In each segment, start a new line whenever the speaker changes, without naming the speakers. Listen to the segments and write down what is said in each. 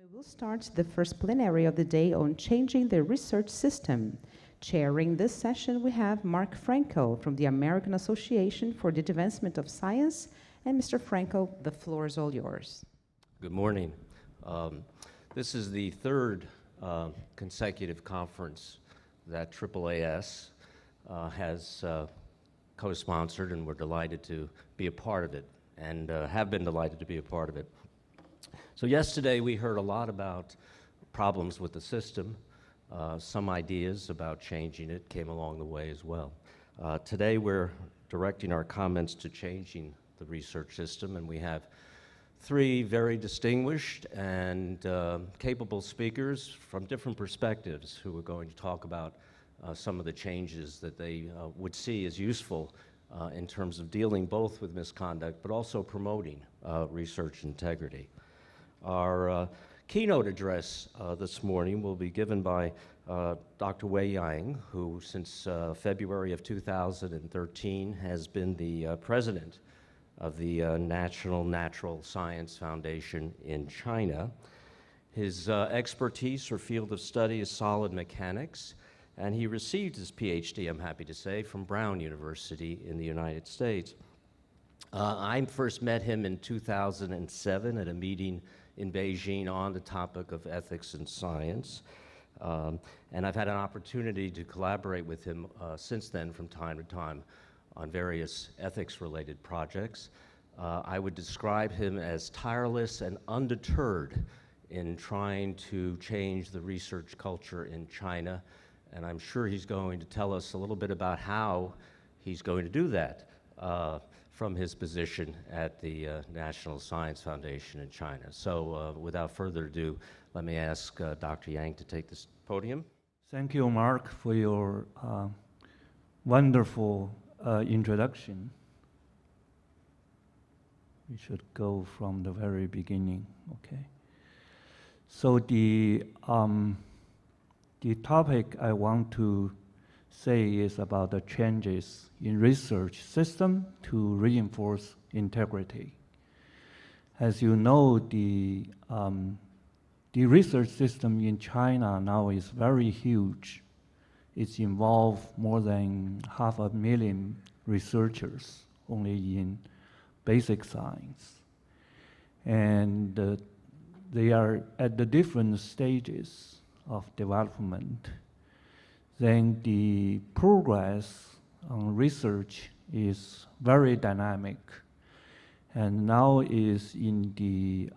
We will start the first plenary of the day on changing the research system. Chairing this session, we have Mark Franco from the American Association for the Advancement of Science. And Mr. Franco, the floor is all yours.
Good morning. This is the third consecutive conference that AAAS has co-sponsored, and we're delighted to be a part of it, and have been delighted to be a part of it. So yesterday we heard a lot about problems with the system. Some ideas about changing it came along the way as well. Today we're directing our comments to changing the research system, and we have three very distinguished and capable speakers from different perspectives who are going to talk about some of the changes that they would see as useful in terms of dealing both with misconduct but also promoting research integrity. Our keynote address this morning will be given by Dr. Wei Yang, who since February of 2013 has been the president of the National Natural Science Foundation in China. His expertise or field of study is solid mechanics, and he received his PhD, I'm happy to say, from Brown University in the United States. I first met him in 2007 at a meeting in Beijing on the topic of ethics and science. And I've had an opportunity to collaborate with him since then from time to time on various ethics-related projects. I would describe him as tireless and undeterred in trying to change the research culture in China, and I'm sure he's going to tell us a little bit about how he's going to do that from his position at the National Science Foundation in China. So without further ado, let me ask Dr. Yang to take this podium.
Thank you, Mark, for your wonderful introduction. We should go from the very beginning, okay? So the topic I want to say is about the changes in research system to reinforce integrity. As you know, the research system in China now is very huge. It's involved more than 500,000 researchers only in basic science. And they are at the different stages of development. Then the progress on research is very dynamic, and now is in the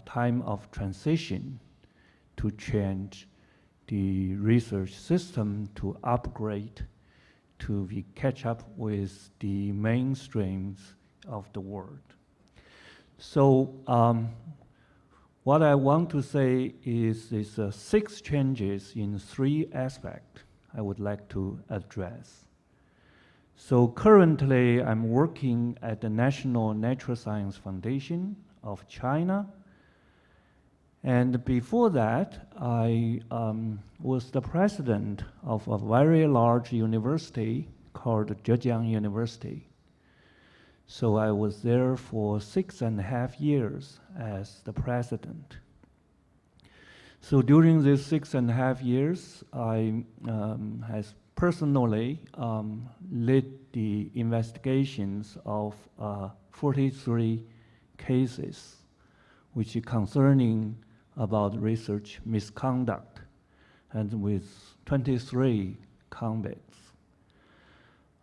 time of transition to change the research system to upgrade to catch up with the mainstreams of the world. So what I want to say is 6 changes in 3 aspects I would like to address. So currently I'm working at the National Natural Science Foundation of China. And before that, I was the president of a very large university called Zhejiang University. So I was there for 6.5 years as the president. So during these 6.5 years, I has personally led the investigations of 43 cases, which is concerning about research misconduct, and with 23 convicts.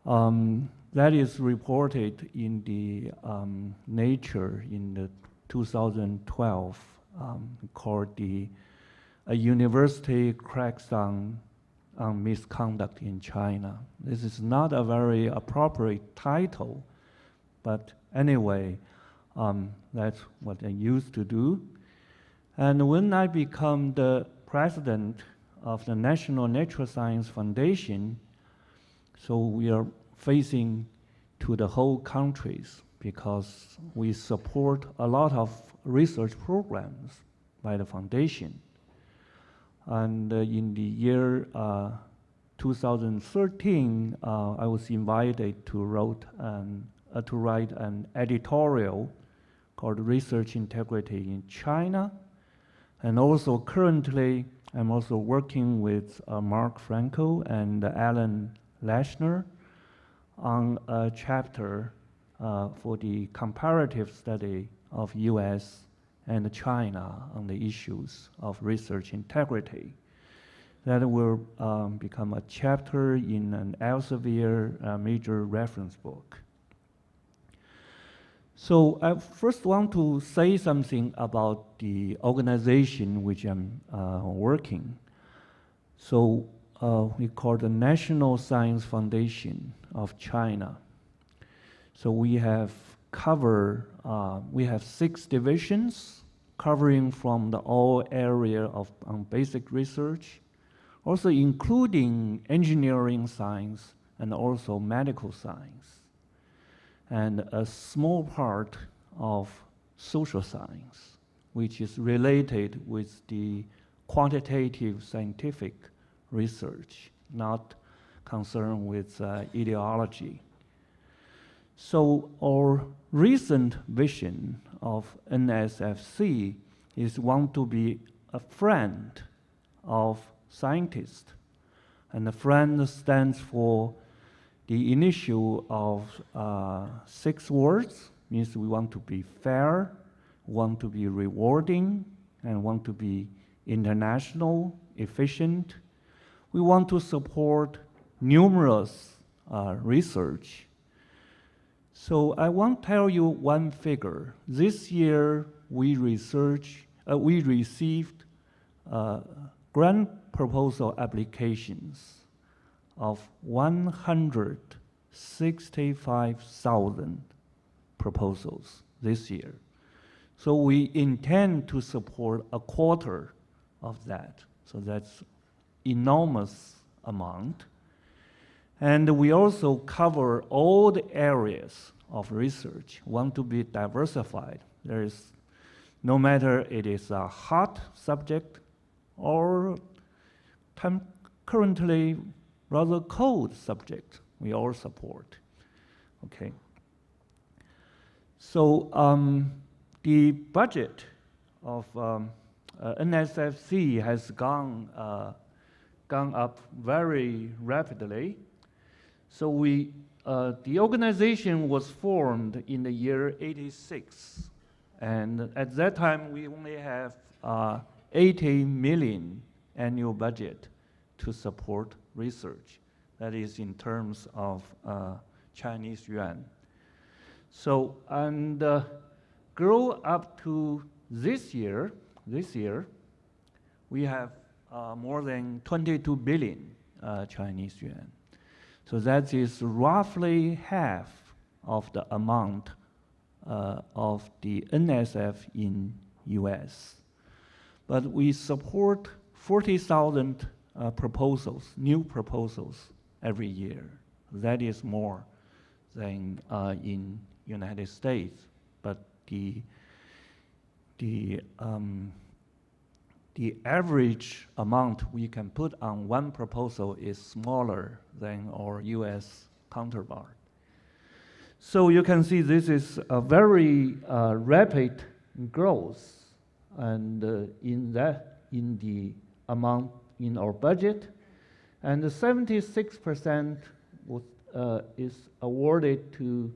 That is reported in the Nature in the 2012 called a university crackdown on misconduct in China. This is not a very appropriate title, but anyway, that's what I used to do. And when I become the president of the National Natural Science Foundation, so we are facing to the whole countries because we support a lot of research programs by the foundation. And in the year 2013, I was invited to write an editorial called Research Integrity in China. And also currently, I'm also working with Mark Franco and Alan Lashner on a chapter for the comparative study of US and China on the issues of research integrity. That will become a chapter in an Elsevier major reference book. So I first want to say something about the organization which I'm working. So we call the National Science Foundation of China. So we have we have 6 divisions covering from the all area of basic research, also including engineering science and also medical science, and a small part of social science, which is related with the quantitative scientific research, not concerned with ideology. So our recent vision of NSFC is want to be a friend of scientists. And the friend stands for the initial of 6 words, means we want to be fair, want to be rewarding, and want to be international, efficient. We want to support numerous research. So I want to tell you one figure. This year we received grant proposal applications of 165,000 proposals this year. So we intend to support a quarter of that. So that's enormous amount. And we also cover all the areas of research, want to be diversified. There is, no matter it is a hot subject or currently rather cold subject, we all support. Okay. So the budget of NSFC has gone up very rapidly. So the organization was formed in the year '86, and at that time we only have 80 million annual budget to support research. That is in terms of Chinese yuan. So and grow up to this year, we have more than 22 billion Chinese yuan. So that is roughly half of the amount of the NSF in US. But we support 40,000 proposals, new proposals every year. That is more than in United States. But the average amount we can put on one proposal is smaller than our US counterpart. So you can see this is a very rapid growth, and in the amount in our budget, and 76% is awarded to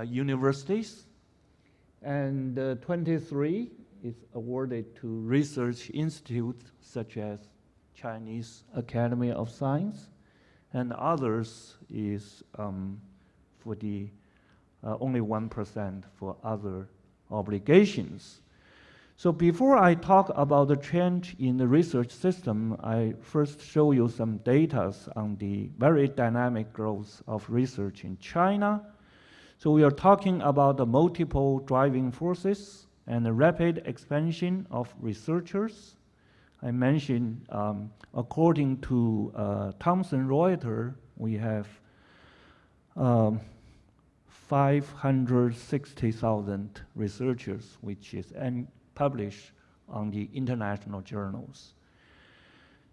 universities, and 23 is awarded to research institutes such as Chinese Academy of Science, and others is for the only 1% for other obligations. So before I talk about the change in the research system, I first show you some data on the very dynamic growth of research in China. So we are talking about the multiple driving forces and the rapid expansion of researchers. I mentioned, according to Thomson Reuters, we have 560,000 researchers, which is published on the international journals.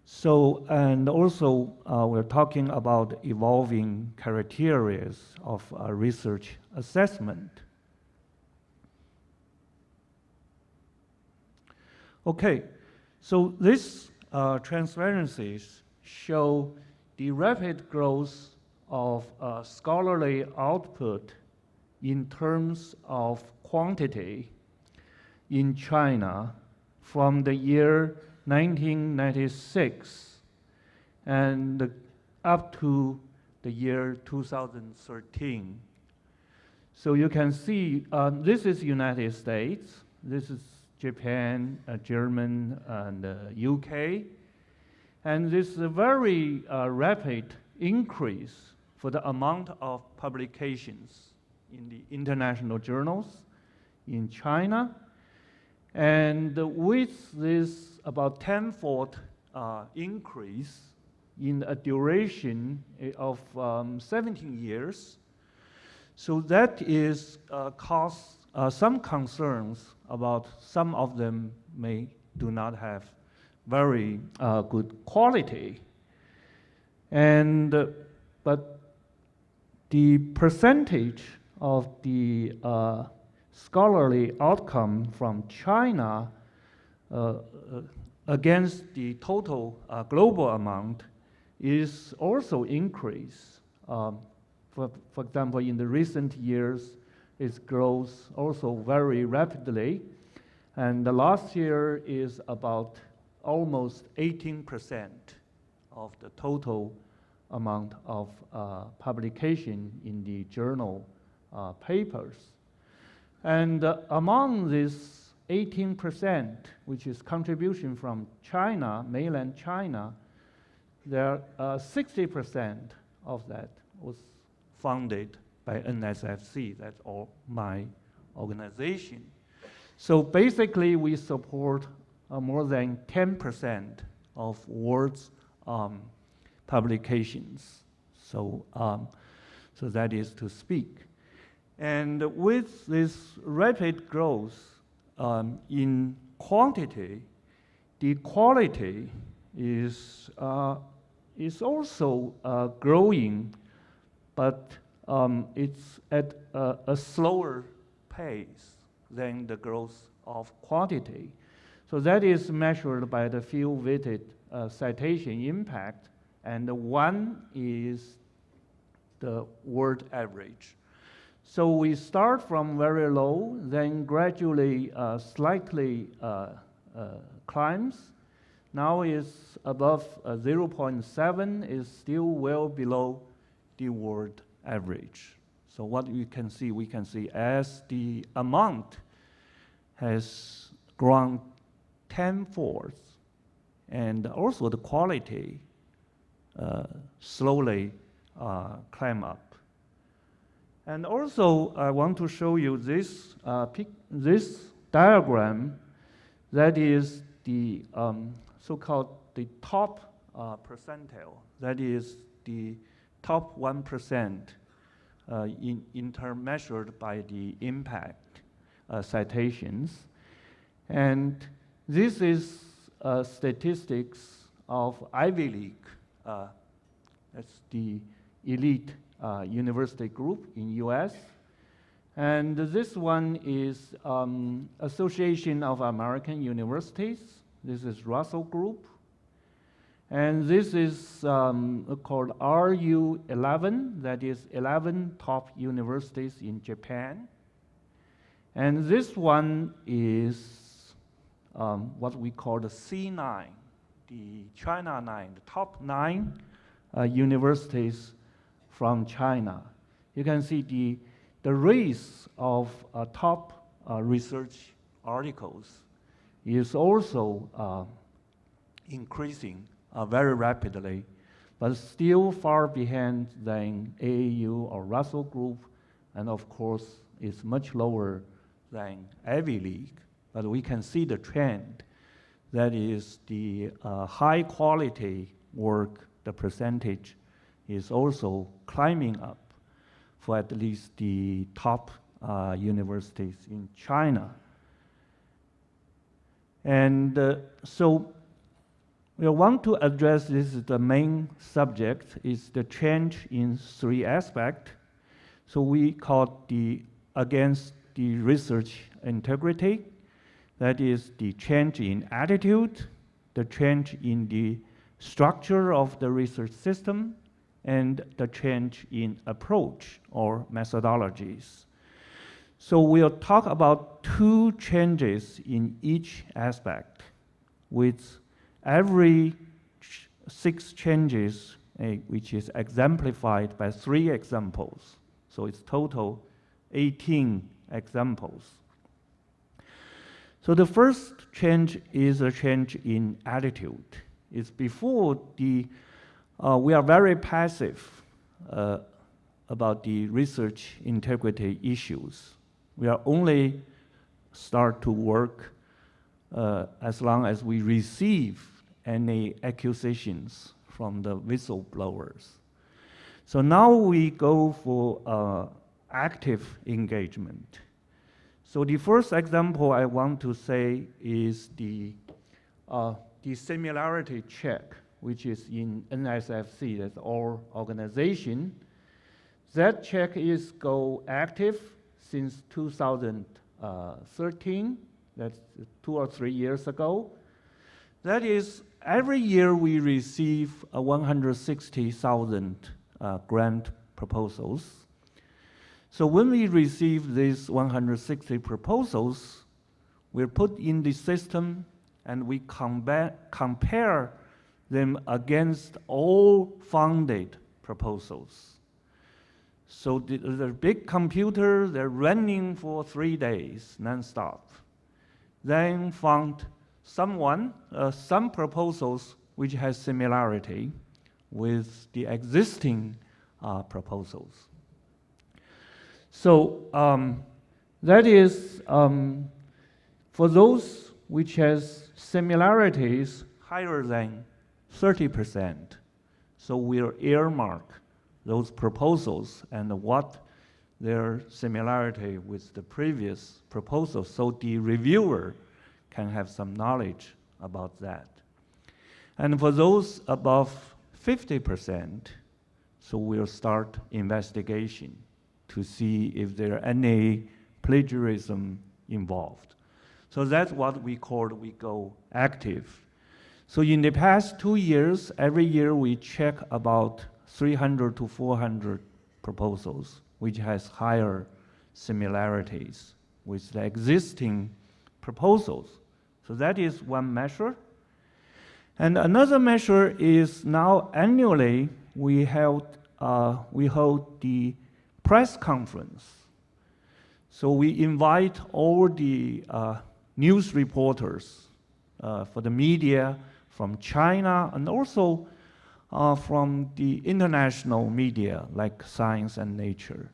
So, and also we're talking about evolving criteria of research assessment. Okay, So these transparencies show the rapid growth of scholarly output in terms of quantity in China from the year 1996 and up to the year 2013. So you can see this is United States, this is Japan, German, and UK. And this is a very rapid increase for the amount of publications in the international journals in China. And with this about tenfold increase in a duration of 17 years, so that is caused some concerns about some of them do not have very good quality. And but the percentage of the scholarly outcome from China against the total global amount is also increased. For example, in the recent years, it grows also very rapidly. And the last year is about almost 18% of the total amount of publication in the journal papers. And among this 18%, which is contribution from China, mainland China, there 60% of that was funded by NSFC, that's all my organization. So basically we support more than 10% of world's publications. So that is to speak. And with this rapid growth in quantity, the quality is also growing, but it's at a slower pace than the growth of quantity. So that is measured by the field-weighted citation impact, and one is the world average. So we start from very low, then gradually slightly climbs. Now is above 0.7, is still well below the world average. So what we can see as the amount has grown tenfold, and also the quality slowly climb up. And also, I want to show you this this diagram. That is the so-called the top percentile. That is the top 1% in term measured by the impact citations. And this is statistics of Ivy League. That's the elite university group in US. And this one is Association of American Universities. This is Russell Group. And this is called RU11, that is 11 top universities in Japan. And this one is what we call the C9, the China 9, the top 9 universities from China. You can see the race of top research articles is also increasing very rapidly, but still far behind than AAU or Russell Group, and of course is much lower than Ivy League. But we can see the trend. That is the high quality work, the percentage is also climbing up for at least the top universities in China. And so we want to address this, the main subject is the change in 3 aspects. So we call against the research integrity, that is the change in attitude, the change in the structure of the research system and the change in approach or methodologies. So we'll talk about two changes in each aspect, with every 6 changes, which is exemplified by 3 examples. So it's total 18 examples. So the first change is a change in attitude. It's before we are very passive about the research integrity issues. We are only start to work as long as we receive any accusations from the whistleblowers. So now we go for active engagement. So the first example I want to say is the similarity check, which is in NSFC, that's our organization. That check is go active since 2013, that's 2 or 3 years ago. That is, every year we receive 160,000 grant proposals. So when we receive these 160 proposals, we're put in the system and we compare them against all funded proposals. So the big computer, they're running for 3 days nonstop. Then found some proposals which has similarity with the existing proposals. So that is for those which has similarities higher than 30%. So we'll earmark those proposals and what their similarity with the previous proposal, so the reviewer can have some knowledge about that. And for those above 50%, so we'll start investigation to see if there are any plagiarism involved. So that's what we go active. So in the past 2 years, every year we check about 300 to 400 proposals, which has higher similarities with the existing proposals. So that is one measure. And another measure is now annually we hold the press conference. So we invite all the news reporters for the media from China and also from the international media like Science and Nature.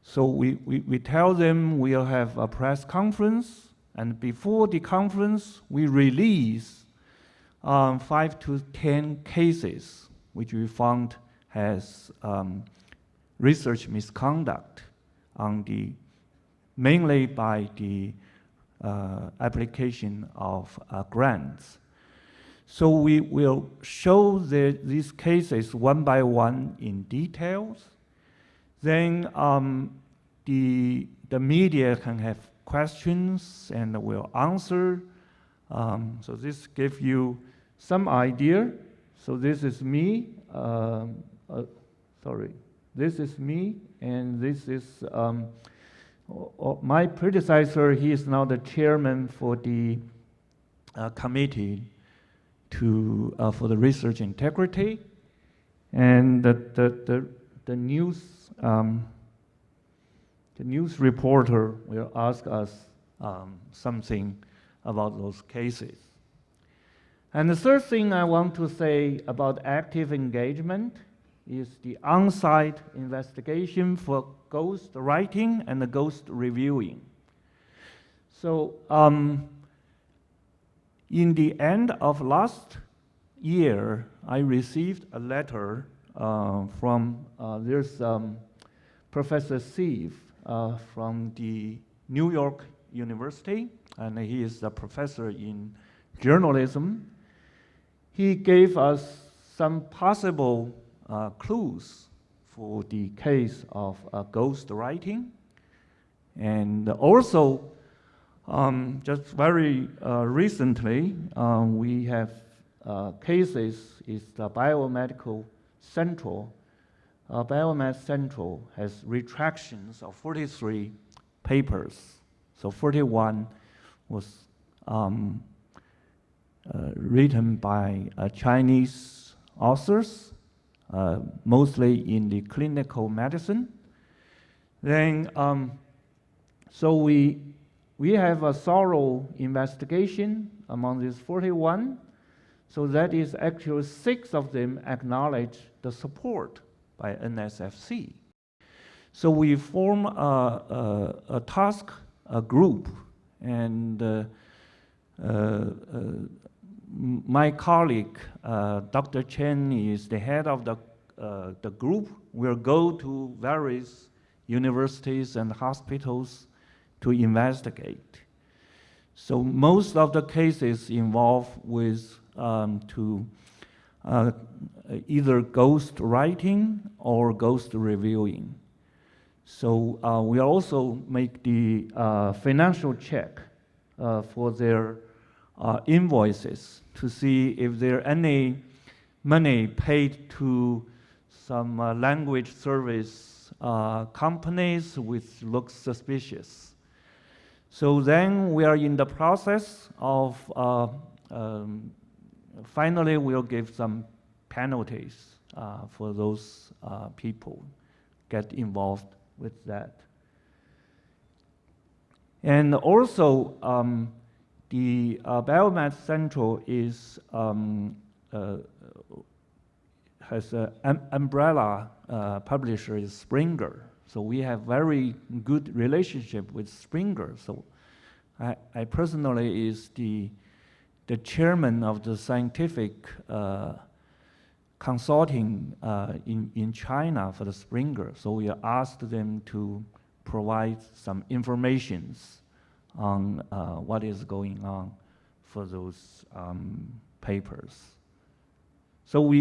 So we tell them we'll have a press conference, and before the conference we release 5 to 10 cases which we found has research misconduct on mainly by the application of grants. So we will show these cases one by one in details. Then the media can have questions and will answer. So this gives you some idea. So this is me. This is me, and this is my predecessor. He is now the chairman for the committee for the research integrity, and the news reporter will ask us something about those cases. And the third thing I want to say about active engagement is the on-site investigation for ghost writing and the ghost reviewing. So in the end of last year, I received a letter from there's Professor Sieve from the New York University, and he is a professor in journalism. He gave us some possible clues for the case of ghost writing, and also Just very recently, we have cases is the Biomedical Central. Biomed Central has retractions of 43 papers. So 41 was written by Chinese authors, mostly in the clinical medicine. Then, so we have a thorough investigation among these 41. So that is actually 6 of them acknowledge the support by NSFC. So we form a task, a group, and my colleague, Dr. Chen, is the head of the group. We'll go to various universities and hospitals to investigate. So most of the cases involve with either ghost writing or ghost reviewing. So we also make the financial check for their invoices to see if there are any money paid to some language service companies which look suspicious. So then we are in the process of finally we'll give some penalties for those people get involved with that. And also the Biomed Central is has an umbrella publisher is Springer. So we have very good relationship with Springer. So I personally is the chairman of the scientific consulting in China for the Springer. So we asked them to provide some informations on what is going on for those papers. So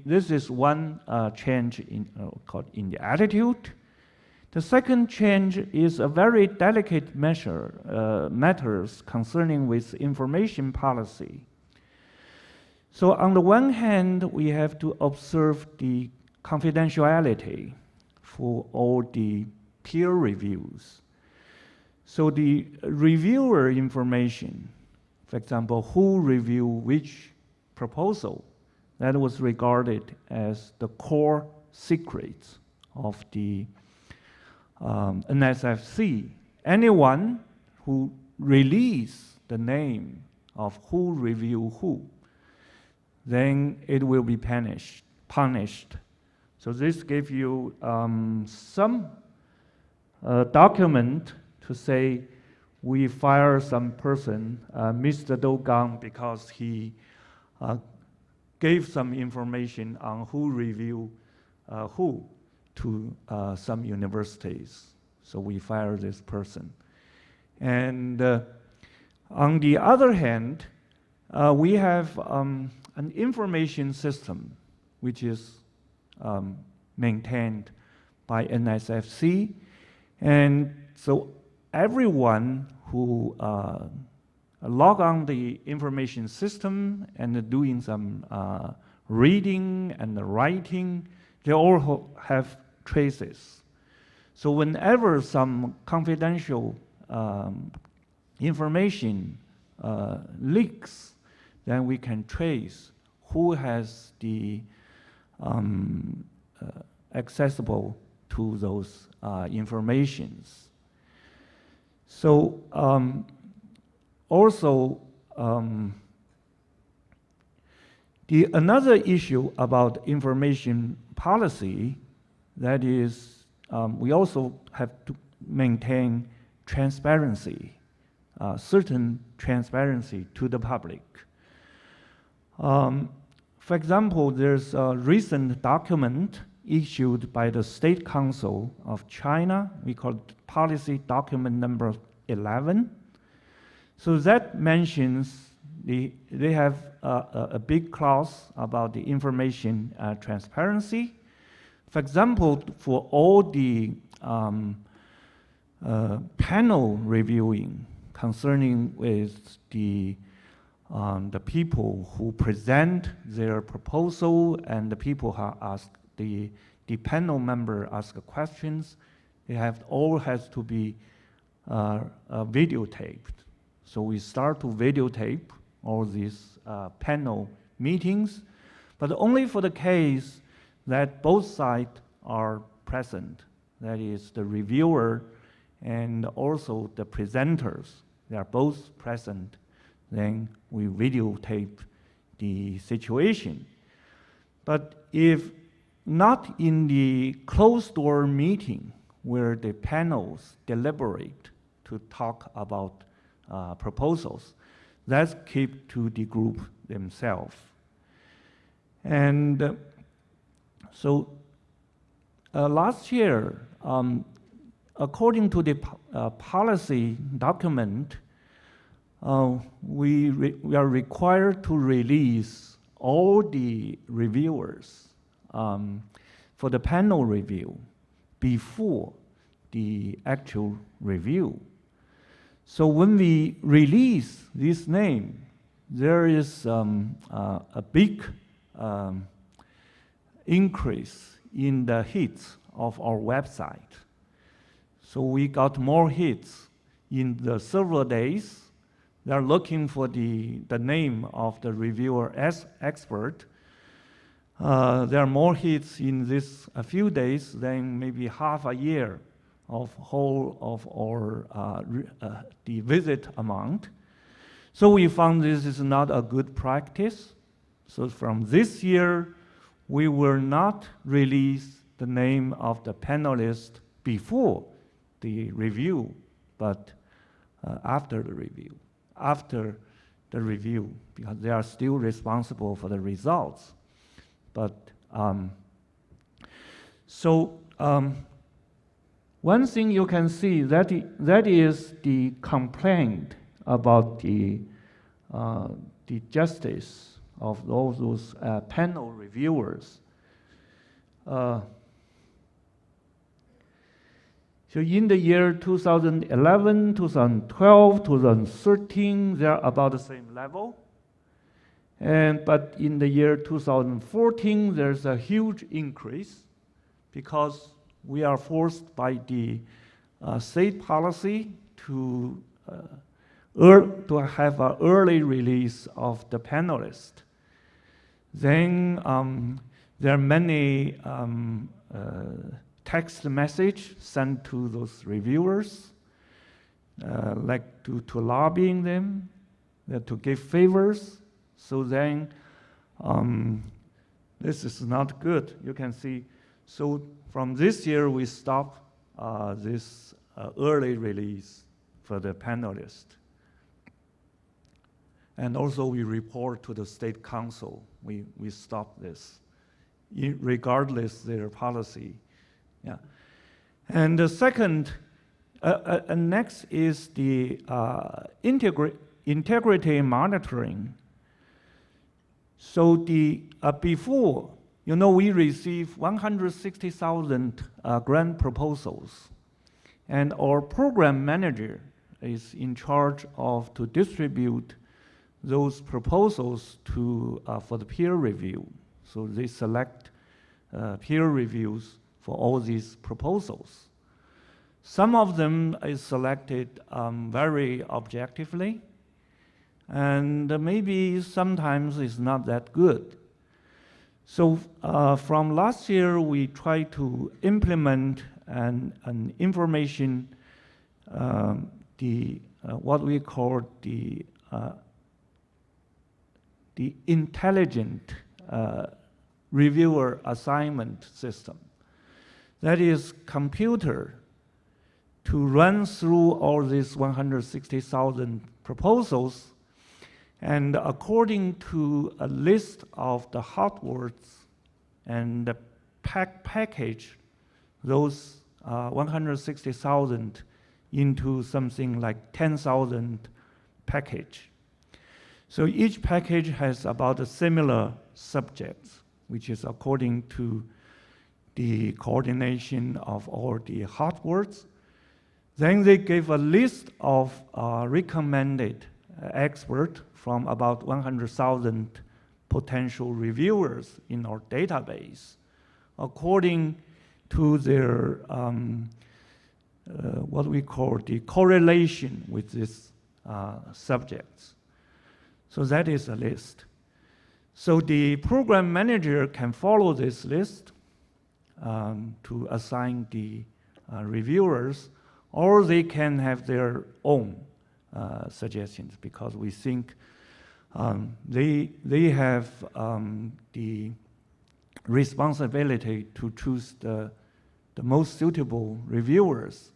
this is one change in the attitude. The second change is a very delicate matters concerning with information policy. So on the one hand, we have to observe the confidentiality for all the peer reviews. So the reviewer information, for example, who reviewed which proposal, that was regarded as the core secrets of the NSFC. Anyone who release the name of who reviewed who, then it will be punished. So this gives you some document to say we fire some person, Mr. Dougang, because he gave some information on who reviewed who to some universities. So we fire this person. And on the other hand, we have an information system which is maintained by NSFC. And so everyone who log on the information system and doing some reading and writing, they all have traces. So whenever some confidential information leaks, then we can trace who has the accessible to those informations. So also another issue about information policy, that is we also have to maintain transparency, certain transparency to the public. For example, there's a recent document issued by the State Council of China. We call it policy document number 11. So that mentions they have a big clause about the information transparency. For example, for all the panel reviewing concerning with the people who present their proposal and the people who ask the panel member ask questions. All has to be videotaped. So we start to videotape all these panel meetings, but only for the case that both sides are present. That is the reviewer and also the presenters. They are both present. Then we videotape the situation. But if not in the closed-door meeting where the panels deliberate to talk about proposals, that's kept to the group themselves. And so last year, according to the policy document, we are required to release all the reviewers for the panel review before the actual review. So when we release this name, there is a big increase in the hits of our website. So we got more hits in the several days. They're looking for the name of the reviewer as expert. There are more hits in this a few days than maybe half a year of whole of our the visit amount. So we found this is not a good practice. So from this year, we will not release the name of the panelist before the review, but after the review. After the review, because they are still responsible for the results. But one thing you can see that is the complaint about the justice of all those panel reviewers. So in the year 2011, 2012, 2013, they're about the same level. But in the year 2014, there's a huge increase because we are forced by the state policy to have an early release of the panelists. Then there are many text message sent to those reviewers, like to lobbying them, to give favors. So then this is not good. You can see. So from this year, we stop this early release for the panelists. And also we report to the state council. We stop this, regardless their policy. Yeah. And the second, next is the integrity monitoring. So before, we received 160,000 grant proposals, and our program manager is in charge of to distribute those proposals for the peer review. So they select peer reviews for all these proposals. Some of them is selected very objectively, and maybe sometimes it's not that good. So from last year, we try to implement an information, what we call the intelligent reviewer assignment system. That is computer to run through all these 160,000 proposals, and according to a list of the hot words and the package those 160,000 into something like 10,000 package. So each package has about a similar subjects, which is according to the coordination of all the hot words. Then they gave a list of recommended experts from about 100,000 potential reviewers in our database, according to their what we call the correlation with these subjects. So that is a list. So the program manager can follow this list to assign the reviewers, or they can have their own suggestions, because we think they have the responsibility to choose the most suitable reviewers.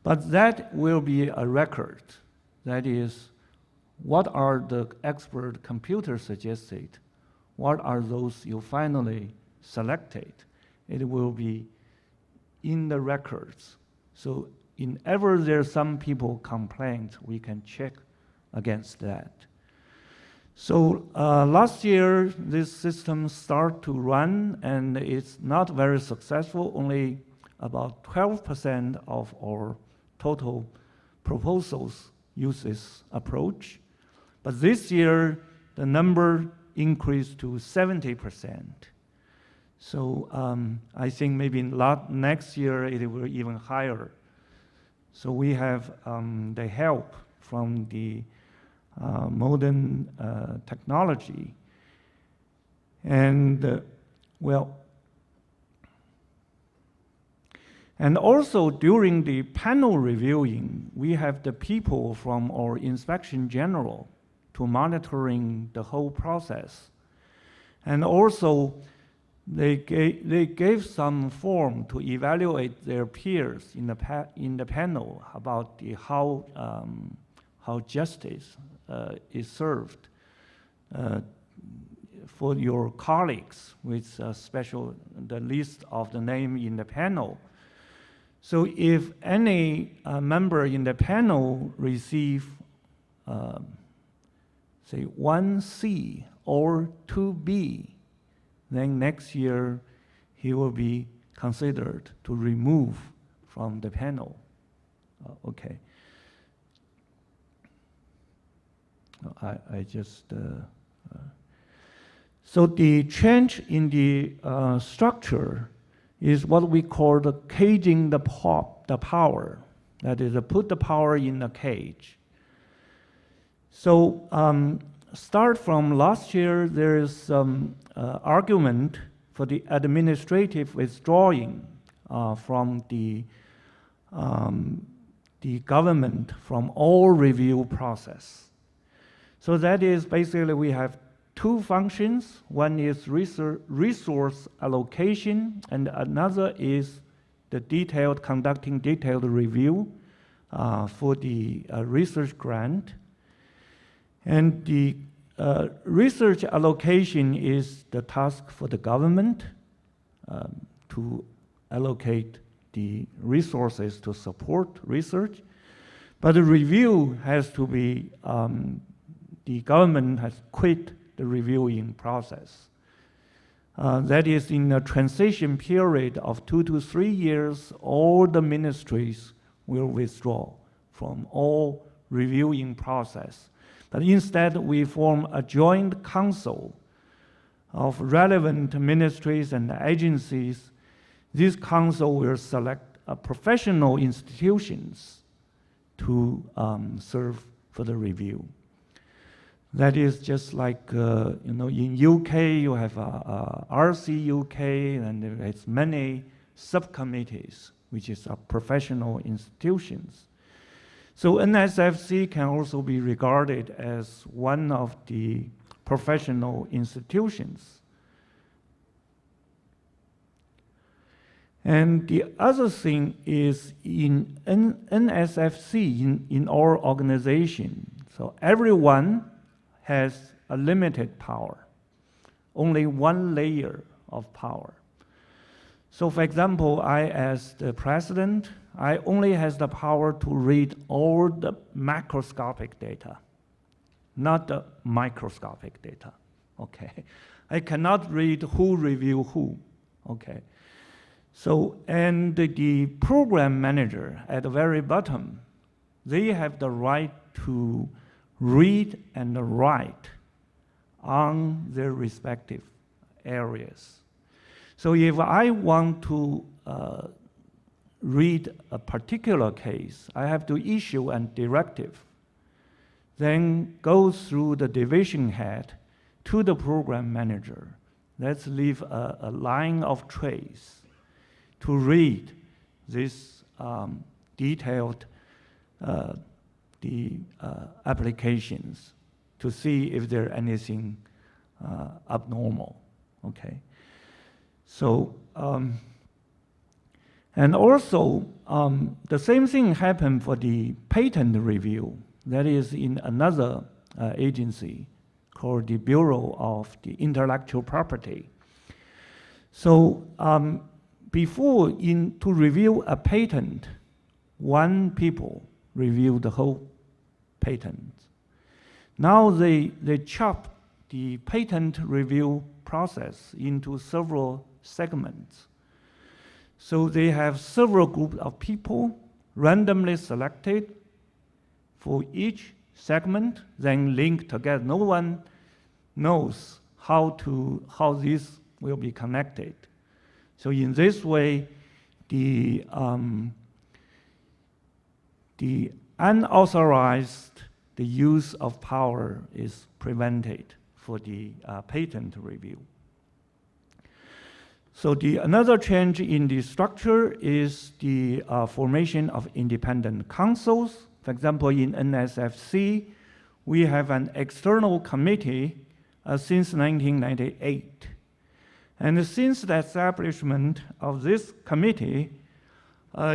But that will be a record. That is, what are the expert computer suggested? What are those you finally selected? It will be in the records. So whenever there's some people complain, we can check against that. So last year, this system started to run, and it's not very successful. Only about 12% of our total proposals use this approach. But this year, the number increased to 70%. So I think maybe next year it will be even higher. So we have the help from the modern technology. And and also during the panel reviewing, we have the people from our inspection general to monitoring the whole process. And also they gave some form to evaluate their peers in the panel about how justice is served for your colleagues, with the list of the name in the panel. So if any member in the panel receive, say, 1C or 2B, then next year he will be considered to remove from the panel. Okay. So the change in the structure is what we call the caging the power. That is, put the power in a cage. So start from last year, there is some argument for the administrative withdrawing from the government from all review process. So that is basically we have two functions. One is resource allocation, and another is the conducting detailed review for the research grant. And the research allocation is the task for the government to allocate the resources to support research. But the review has to be, the government has quit the reviewing process. That is, in a transition period of 2 to 3 years, all the ministries will withdraw from all reviewing process. But instead, we form a joint council of relevant ministries and agencies. This council will select professional institutions to serve for the review. That is just like, in UK, you have RC UK, and there is many subcommittees, which is professional institutions. So NSFC can also be regarded as one of the professional institutions. And the other thing is in NSFC, in our organization, so everyone has a limited power, only one layer of power. So for example, I as the president, I only has the power to read all the macroscopic data, not the microscopic data, okay? I cannot read who review who, okay? So, and the program manager at the very bottom, they have the right to read and write on their respective areas. So if I want to read a particular case, I have to issue a directive, then go through the division head to the program manager. Let's leave a line of trace to read this detailed applications to see if there's anything abnormal, okay? So, and also, the same thing happened for the patent review. That is in another agency called the Bureau of the Intellectual Property. So, before, to review a patent, one people review the whole patent. Now they chop the patent review process into several segments. So they have several groups of people randomly selected for each segment, then linked together. No one knows how this will be connected. So in this way, the unauthorized use of power is prevented for the patent review. So another change in the structure is the formation of independent councils. For example, in NSFC, we have an external committee since 1998. And since the establishment of this committee,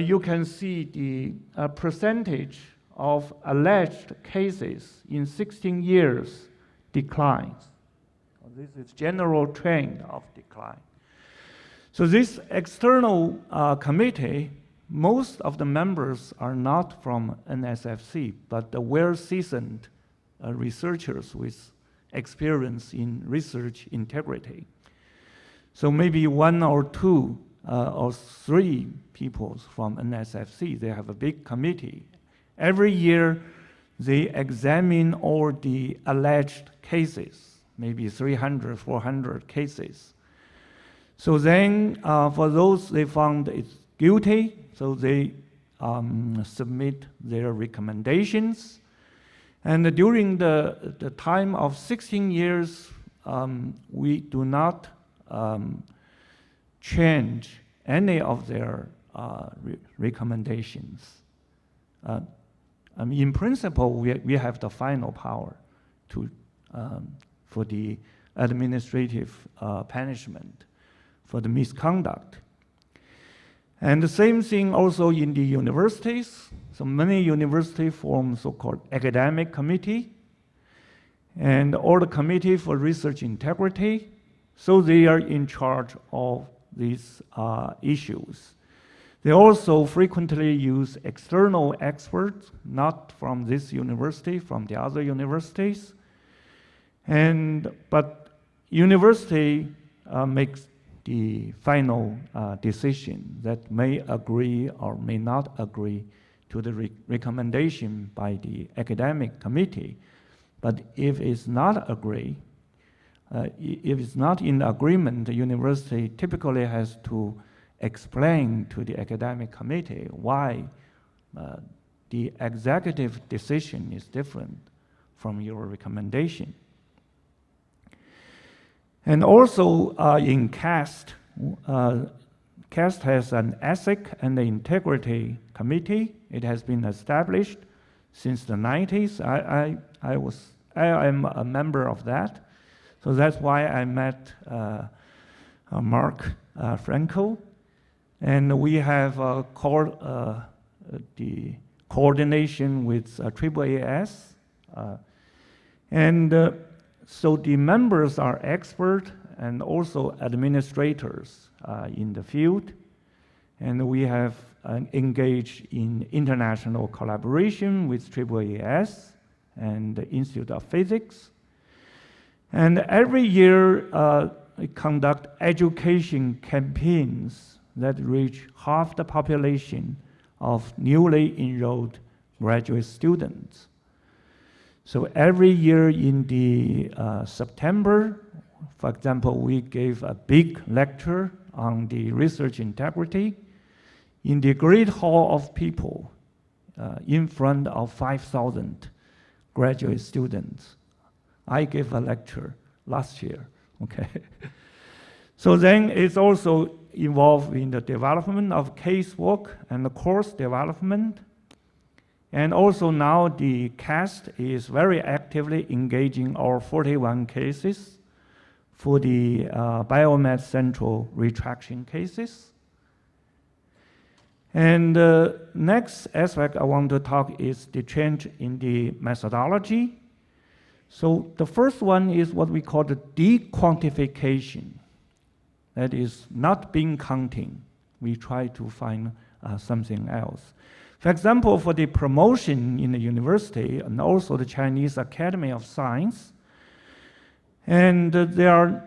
you can see the percentage of alleged cases in 16 years declines. This is general trend of decline. So this external committee, most of the members are not from NSFC, but the well-seasoned researchers with experience in research integrity. So maybe one or two or three people from NSFC, they have a big committee. Every year, they examine all the alleged cases, maybe 300, 400 cases. So then, for those they found it's guilty, so they submit their recommendations. And during the time of 16 years, we do not change any of their recommendations. In principle, we have the final power for the administrative punishment for the misconduct. And the same thing also in the universities. So many universities form so-called academic committee and or the committee for research integrity. So they are in charge of these issues. They also frequently use external experts, not from this university, from the other universities. But university makes the final decision that may agree or may not agree to the recommendation by the academic committee. But if it's not agree, if it's not in agreement, the university typically has to explain to the academic committee why the executive decision is different from your recommendation. And also in CAST, CAST has an ethic and integrity committee. It has been established since the 90s. I am a member of that. So that's why I met Mark Franco. And we have the coordination with AAAS. So the members are experts and also administrators in the field. And we have engaged in international collaboration with AAAS and the Institute of Physics. And every year we conduct education campaigns that reach half the population of newly enrolled graduate students. So every year in the September, for example, we gave a big lecture on the research integrity in the great hall of people in front of 5,000 graduate students. I gave a lecture last year, okay? So then it's also involved in the development of casework and the course development. And also now the CAST is very actively engaging our 41 cases for the Biomed Central retraction cases. And the next aspect I want to talk is the change in the methodology. So the first one is what we call the dequantification. That is not bean counting. We try to find something else. For example, for the promotion in the university and also the Chinese Academy of Science, and they are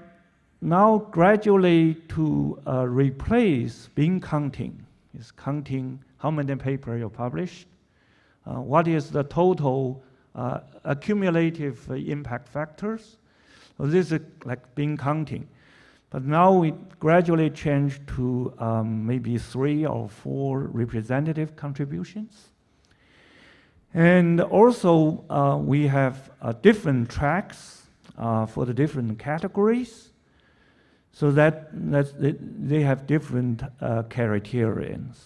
now gradually to replace bean counting. It's counting how many papers you published, what is the total accumulative impact factors. So this is like bean counting. But now we gradually change to maybe 3 or 4 representative contributions. And also we have different tracks for the different categories, so that they have different criterions.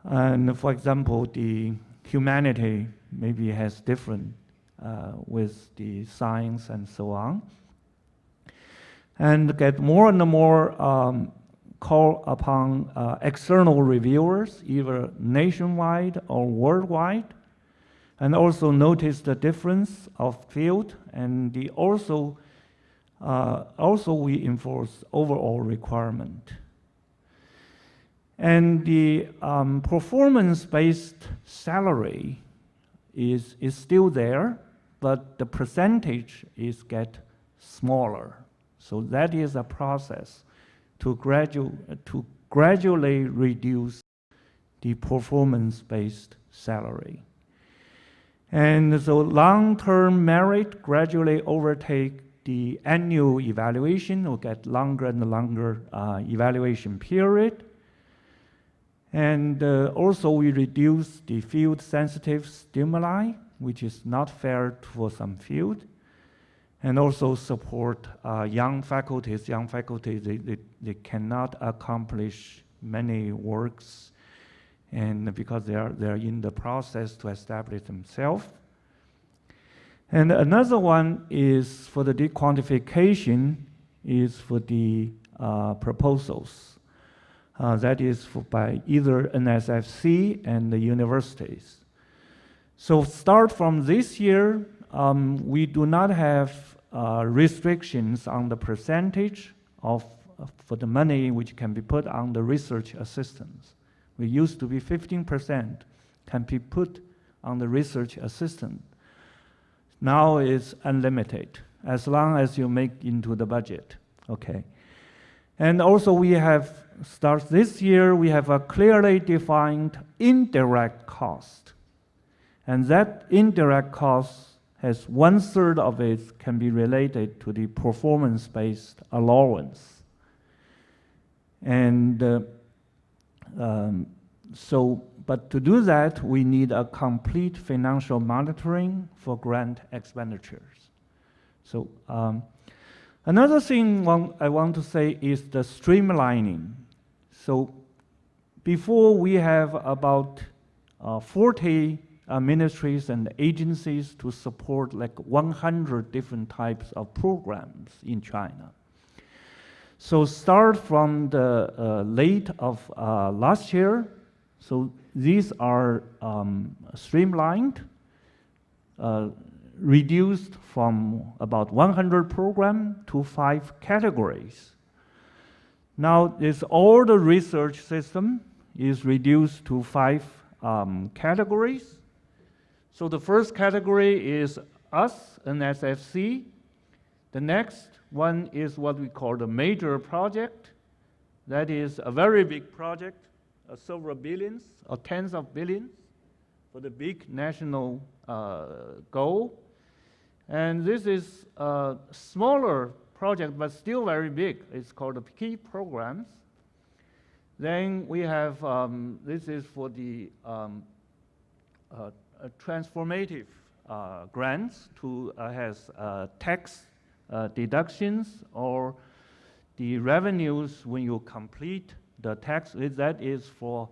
And for example, the humanity maybe has different with the science and so on. And get more and more call upon external reviewers, either nationwide or worldwide, and also notice the difference of field, and the also we enforce overall requirement. And the performance-based salary is still there, but the percentage is get smaller. So that is a process to gradually reduce the performance-based salary. And so long-term merit gradually overtake the annual evaluation, or get longer and longer evaluation period. And also we reduce the field-sensitive stimuli, which is not fair for some field. And also support young faculties. Young faculty, they cannot accomplish many works, and because they are in the process to establish themselves. And another one is for the dequantification, is for the proposals. That is by either NSFC and the universities. So start from this year, we do not have restrictions on the percentage for the money which can be put on the research assistants. We used to be 15% can be put on the research assistant. Now it's unlimited, as long as you make into the budget, okay? And also we have, start this year, we have a clearly defined indirect cost. And that indirect cost has 1/3 of it can be related to the performance-based allowance. And but to do that, we need a complete financial monitoring for grant expenditures. So another thing I want to say is the streamlining. So before we have about 40 ministries and agencies to support like 100 different types of programs in China. So start from the late of last year. So these are streamlined, reduced from about 100 programs to 5 categories. Now this all the research system is reduced to 5 categories. So the first category is us, NSFC. The next one is what we call the major project. That is a very big project, several billions or tens of billions for the big national goal. And this is a smaller project, but still very big. It's called the key programs. Then we have, this is for the transformative grants to has tax deductions or the revenues when you complete the tax. That is for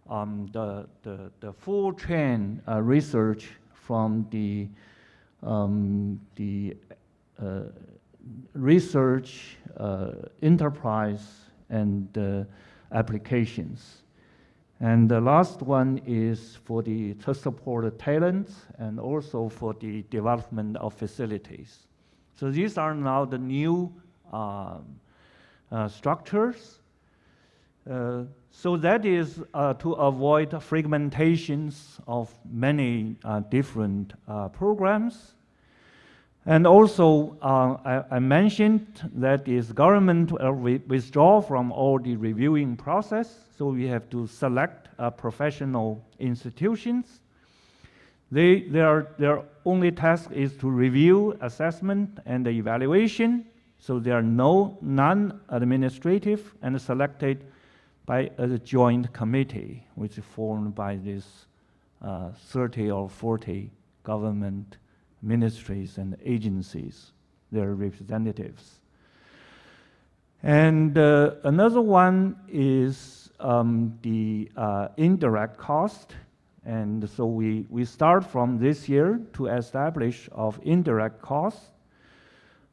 the full chain research from the research enterprise and applications. And the last one is for to support the talents and also for the development of facilities. So these are now the new structures. So that is to avoid fragmentations of many different programs. And also, I mentioned that is government withdraw from all the reviewing process, so we have to select professional institutions. Their only task is to review, assessment, and the evaluation, so they are non-administrative and selected by a joint committee, which is formed by this 30 or 40 government ministries and agencies, their representatives. And another one is the indirect cost. And so we start from this year to establish of indirect costs,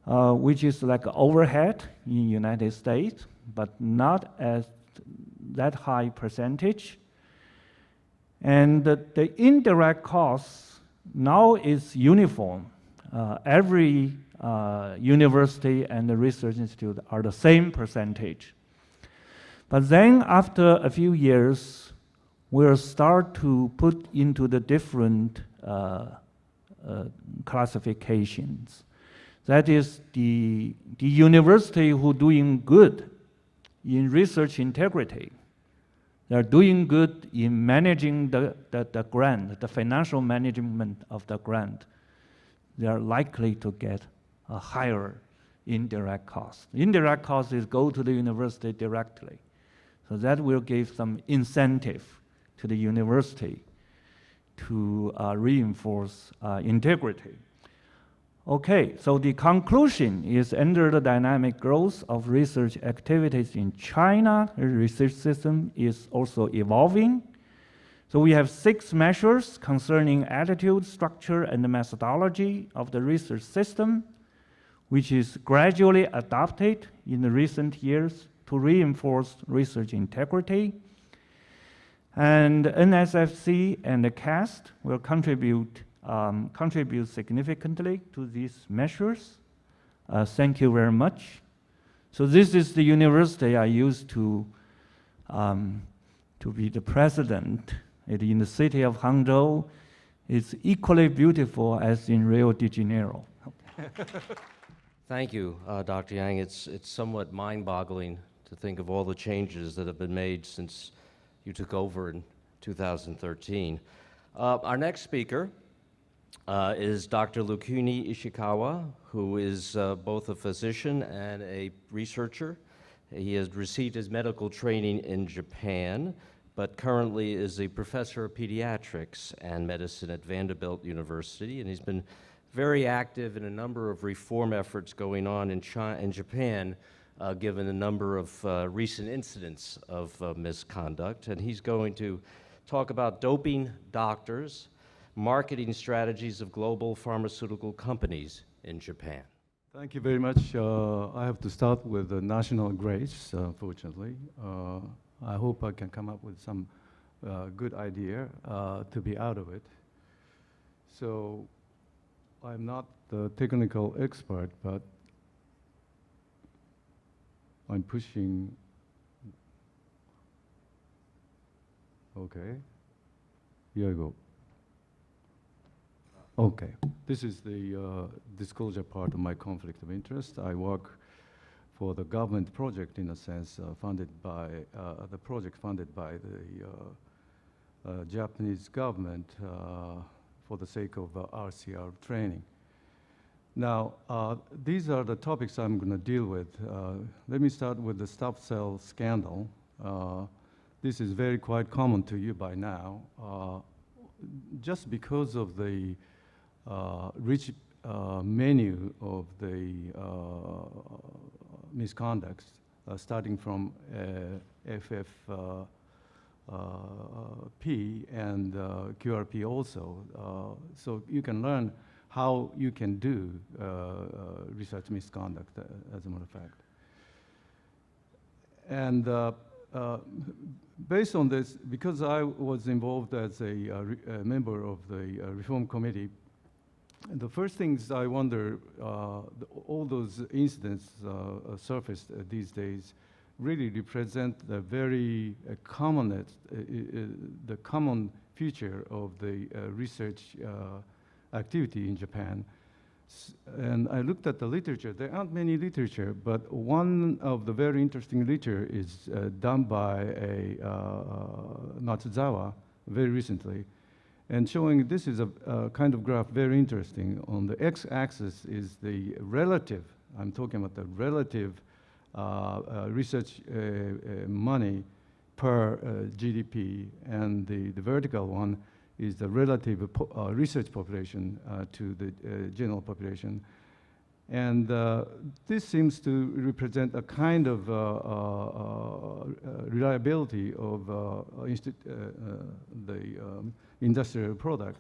which is like overhead in the United States, but not as that high percentage. And the indirect costs now is uniform. Every university and the research institute are the same percentage. But then after a few years, we'll start to put into the different classifications. That is the university who doing good in research integrity. They're doing good in managing the grant, the financial management of the grant. They are likely to get a higher indirect cost. Indirect cost is go to the university directly. So that will give some incentive to the university to reinforce integrity. Okay, so the conclusion is under the dynamic growth of research activities in China, the research system is also evolving. So we have 6 measures concerning attitude, structure, and the methodology of the research system, which is gradually adopted in the recent years to reinforce research integrity. And NSFC and the CAST will contribute significantly to these measures. Thank you very much. So this is the university I used to be the president in the city of Hangzhou. It's equally beautiful as in Rio de Janeiro.
Thank you, Dr. Yang. It's somewhat mind-boggling to think of all the changes that have been made since you took over in 2013. Our next speaker is Dr. Lukuni Ishikawa, who is both a physician and a researcher. He has received his medical training in Japan, but currently is a professor of pediatrics and medicine at Vanderbilt University, and he's been very active in a number of reform efforts going on in Japan, given a number of recent incidents of misconduct. And he's going to talk about doping doctors, marketing strategies of global pharmaceutical companies in Japan.
Thank you very much. I have to start with the national grace, fortunately. I hope I can come up with some good idea to be out of it. So I'm not the technical expert, but I'm pushing. Okay, here I go. Okay, this is the disclosure part of my conflict of interest. I work for the government project, in a sense, funded by the project funded by the Japanese government for the sake of RCR training. Now, these are the topics I'm going to deal with. Let me start with the stop cell scandal. This is very quite common to you by now. Just because of the rich menu of the misconducts, starting from FFP and QRP also. So you can learn how you can do research misconduct, as a matter of fact. And based on this, because I was involved as a member of the Reform Committee, the first things I wonder, all those incidents surfaced these days really represent the very common feature of the research activity in Japan. And I looked at the literature. There aren't many literature, but one of the very interesting literature is done by Matsuzawa very recently, and showing this is a kind of graph very interesting. On the x-axis is the relative, I'm talking about the relative research money per GDP, and the vertical one is the relative research population to the general population. And this seems to represent a kind of reliability of the industrial product.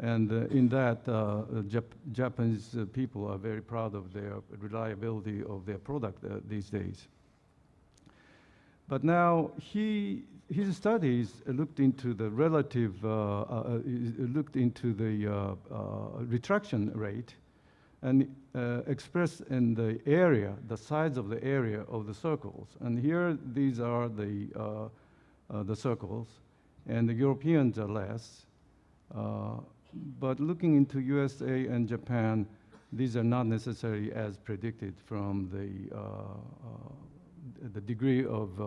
And in that, Japanese people are very proud of their reliability of their product these days. But now his studies looked into the relative, looked into the retraction rate, and expressed in the area, the size of the area of the circles. And here, these are the circles, and the Europeans are less. But looking into USA and Japan, these are not necessarily as predicted from the degree of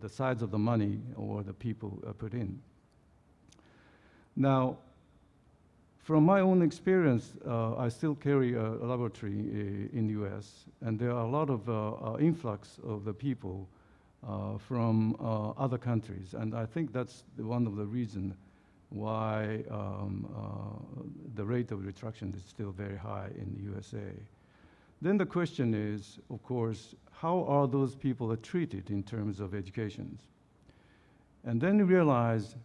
the size of the money or the people put in. Now, from my own experience, I still carry a laboratory in the US, and there are a lot of influx of the people from other countries, and I think that's one of the reasons why the rate of retraction is still very high in the USA. Then the question is, of course, how are those people treated in terms of education? And then you realize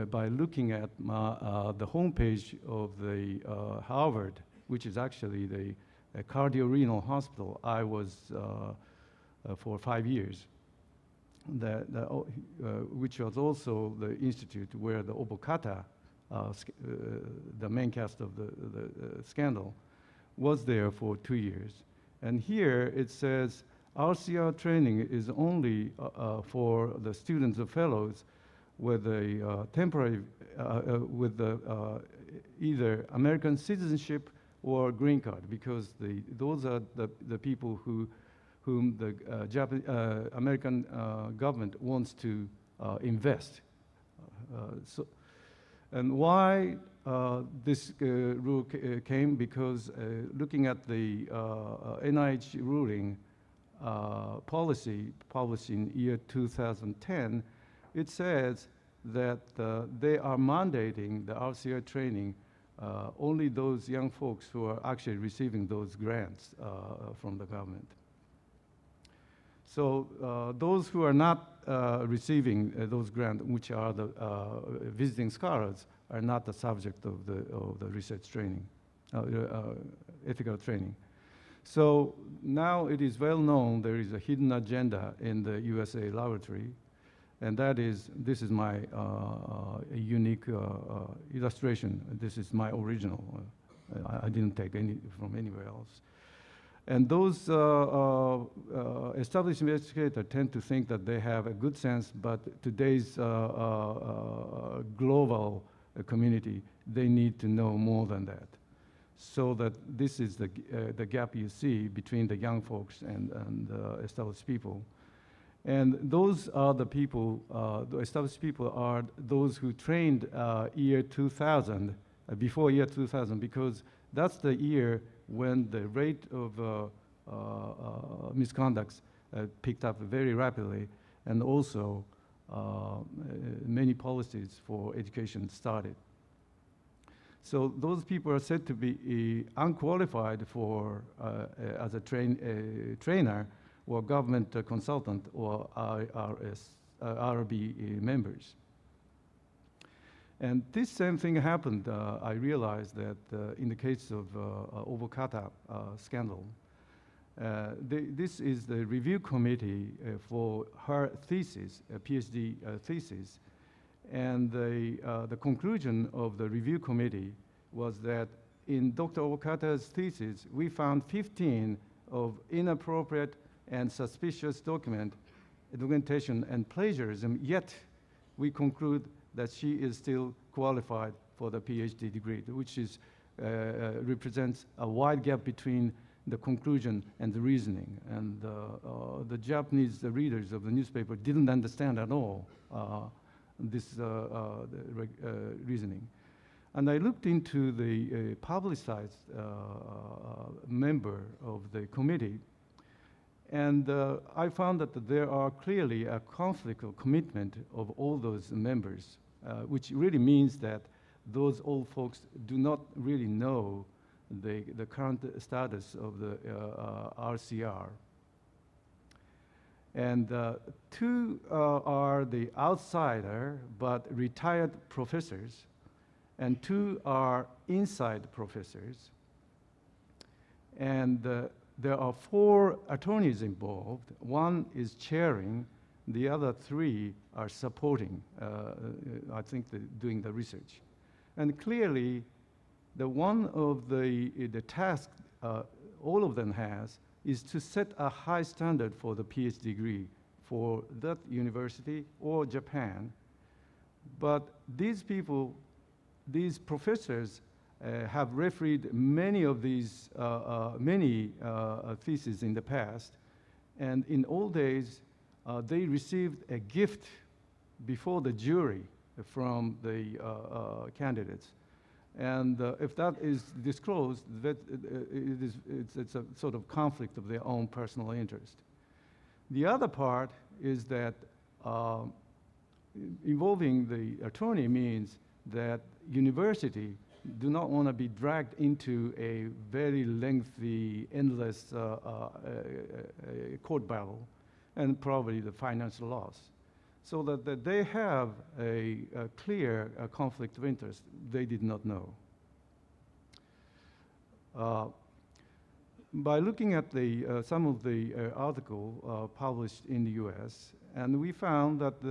by looking at the homepage of the Harvard, which is actually the cardiorenal hospital I was for 5 years, which was also the institute where the Obokata, the main cast of the scandal, was there for 2 years. And here it says RCR training is only for the students or fellows with a temporary, with either American citizenship or green card, because those are the people whom the American government wants to invest. And why this rule came? Because looking at the NIH ruling policy published in year 2010, it says that they are mandating the RCR training only those young folks who are actually receiving those grants from the government. So those who are not receiving those grants, which are the visiting scholars, are not the subject of the research training, ethical training. So now it is well known there is a hidden agenda in the USA laboratory, and that is, this is my unique illustration. This is my original. I didn't take any from anywhere else. And those established investigators tend to think that they have a good sense, but today's global community, they need to know more than that. So that this is the gap you see between the young folks and established people. And those are the people, the established people are those who trained year 2000, before year 2000, because that's the year when the rate of misconducts picked up very rapidly, and also many policies for education started. So those people are said to be unqualified for as a trainer or government consultant or RB members. And this same thing happened, I realized that in the case of Obokata scandal, this is the review committee for her thesis, a PhD thesis. And the conclusion of the review committee was that in Dr. Obokata's thesis, we found 15 of inappropriate and suspicious documentation and plagiarism, yet we conclude that she is still qualified for the PhD degree, which is, represents a wide gap between the conclusion and the reasoning. And the Japanese readers of the newspaper didn't understand at all this reasoning. And I looked into the publicized member of the committee, and I found that there are clearly a conflict of commitment of all those members, which really means that those old folks do not really know the current status of the RCR. And two are the outsider but retired professors, and two are inside professors. And there are 4 attorneys involved. One is chairing, the other 3 are supporting, I think, doing the research. And clearly, the one of the task all of them has is to set a high standard for the PhD degree for that university or Japan. But these people, these professors, have refereed many of these theses in the past, and in old days, they received a gift before the jury from the candidates. And if that is disclosed, that it's a sort of conflict of their own personal interest. The other part is that involving the attorney means that university do not want to be dragged into a very lengthy, endless court battle, and probably the financial loss. So that they have a clear conflict of interest they did not know. By looking at some of the article published in the US, and we found that,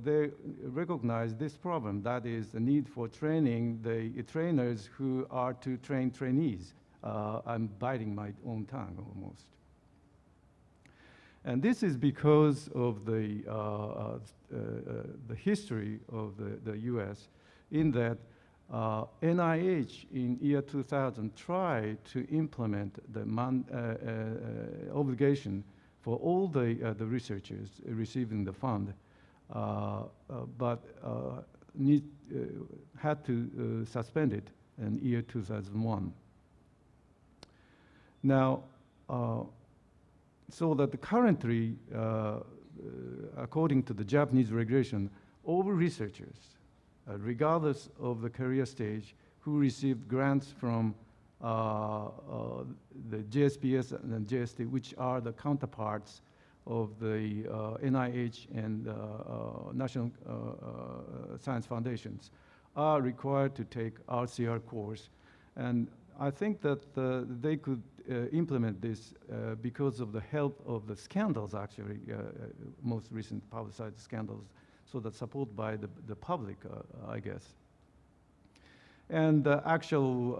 they recognize this problem, that is the need for training the trainers who are to train trainees. I'm biting my own tongue almost. And this is because of the history of the US, in that NIH in year 2000 tried to implement the obligation for all the researchers receiving the fund, but had to suspend it in year 2001. Now, so that currently, according to the Japanese regulation, all researchers, regardless of the career stage, who received grants from the JSPS and JST, which are the counterparts of the NIH and National Science Foundations, are required to take RCR course. And I think that they could implement this because of the help of the scandals, actually, most recent publicized scandals, so that support by the public, I guess. And the actual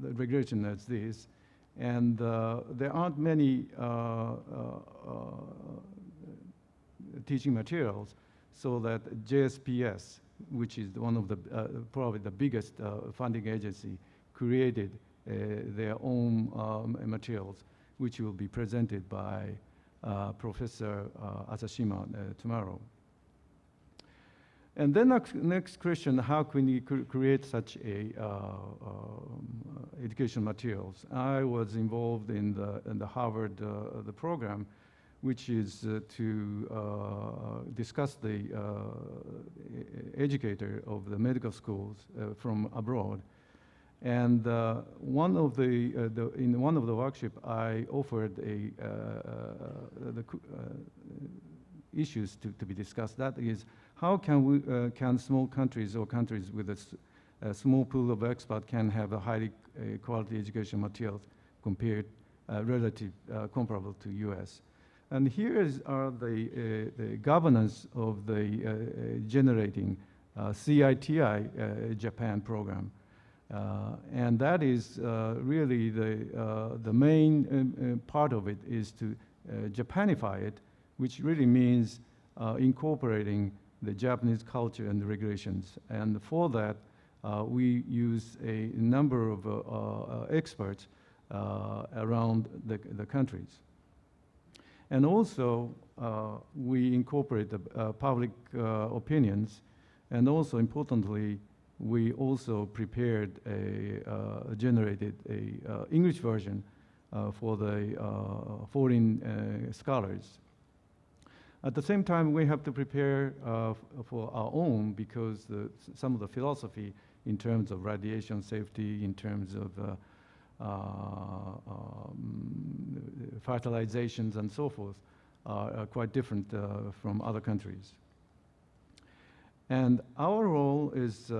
the regulation is this, and there aren't many teaching materials, so that JSPS which is one of the probably the biggest funding agency, created their own materials, which will be presented by Professor Asashima tomorrow. And then next question, how can we create such a education materials? I was involved in the Harvard the program, which is to discuss the educator of the medical schools from abroad. And one of in one of the workshop, I offered the issues to be discussed. That is, how can small countries or countries with a small pool of experts can have a highly quality education materials compared relative comparable to U.S. And here are the governance of the generating CITI Japan program. And that is really the main part of it is to Japanify it, which really means incorporating the Japanese culture and the regulations. And for that, we use a number of experts around the countries. And also, we incorporate the public opinions, and also importantly, we also prepared generated a English version for the foreign scholars. At the same time, we have to prepare for our own, because some of the philosophy in terms of radiation safety, in terms of fertilizations and so forth are quite different from other countries. And our role is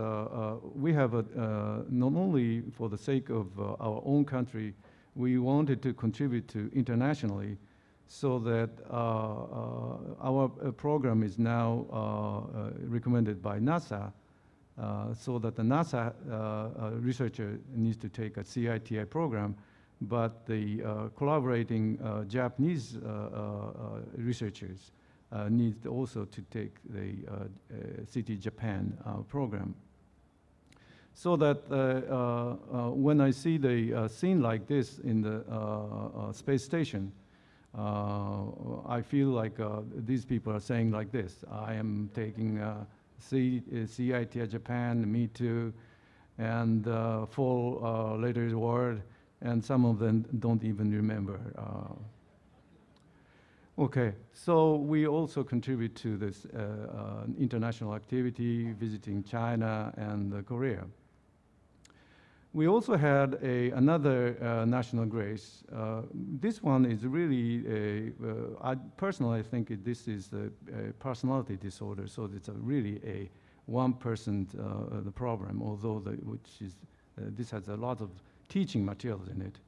we have not only for the sake of our own country, we wanted to contribute to internationally, so that our program is now recommended by NASA, so that the NASA researcher needs to take a CITI program, but the collaborating Japanese researchers need also to take the CT Japan program. So that when I see the scene like this in the space station, I feel like these people are saying like this: I am taking CITI Japan, me too, and 4 letters word, and some of them don't even remember. Okay, so we also contribute to this international activity, visiting China and Korea. We also had another national grace. This one is really, I personally think this is a personality disorder, so it's really a one-person the problem, although this has a lot of teaching materials in it.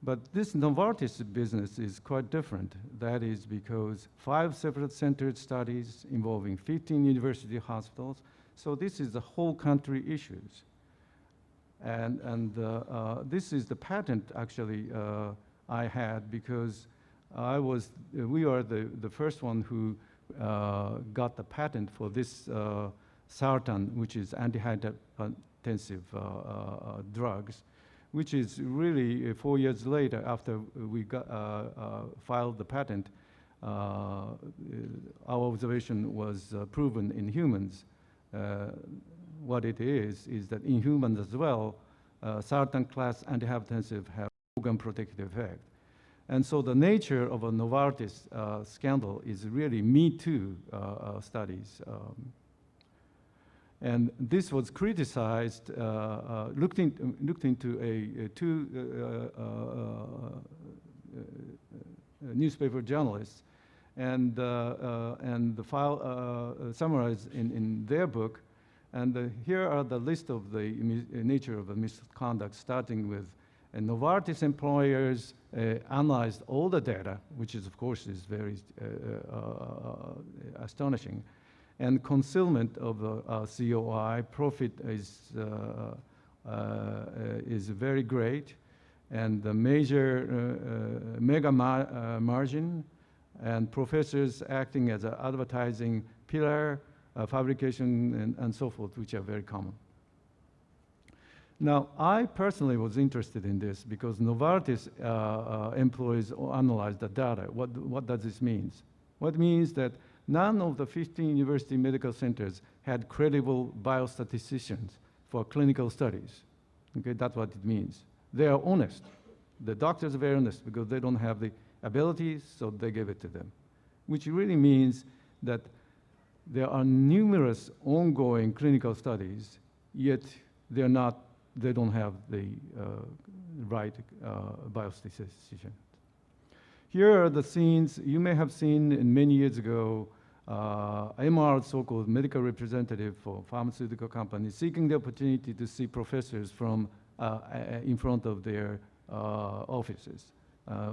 But this Novartis business is quite different. That is because 5 separate centered studies involving 15 university hospitals. So this is the whole country issues. And this is the patent actually I had, because we are the first one who got the patent for this sartan, which is antihypertensive drugs, which is really 4 years later after we filed the patent, our observation was proven in humans. What it is that in humans as well, sartan class antihypertensive have organ protective effect. And so the nature of a Novartis scandal is really Me Too studies. And this was criticized, looked into 2 newspaper journalists, and the file summarized in their book. And here are the list of the nature of the misconduct, starting with Novartis employers analyzed all the data, which is, of course, is very astonishing. And concealment of COI, profit is very great, and the major mega margin, and professors acting as an advertising pillar, fabrication, and so forth, which are very common. Now, I personally was interested in this because Novartis employees analyzed the data. What does this mean? What means that none of the 15 university medical centers had credible biostatisticians for clinical studies. Okay, that's what it means. They are honest. The doctors are very honest because they don't have the abilities, so they give it to them, which really means that there are numerous ongoing clinical studies, yet they don't have the right biostatistician. Here are the scenes you may have seen many years ago. MR, so-called medical representative for pharmaceutical companies, seeking the opportunity to see professors from in front of their offices,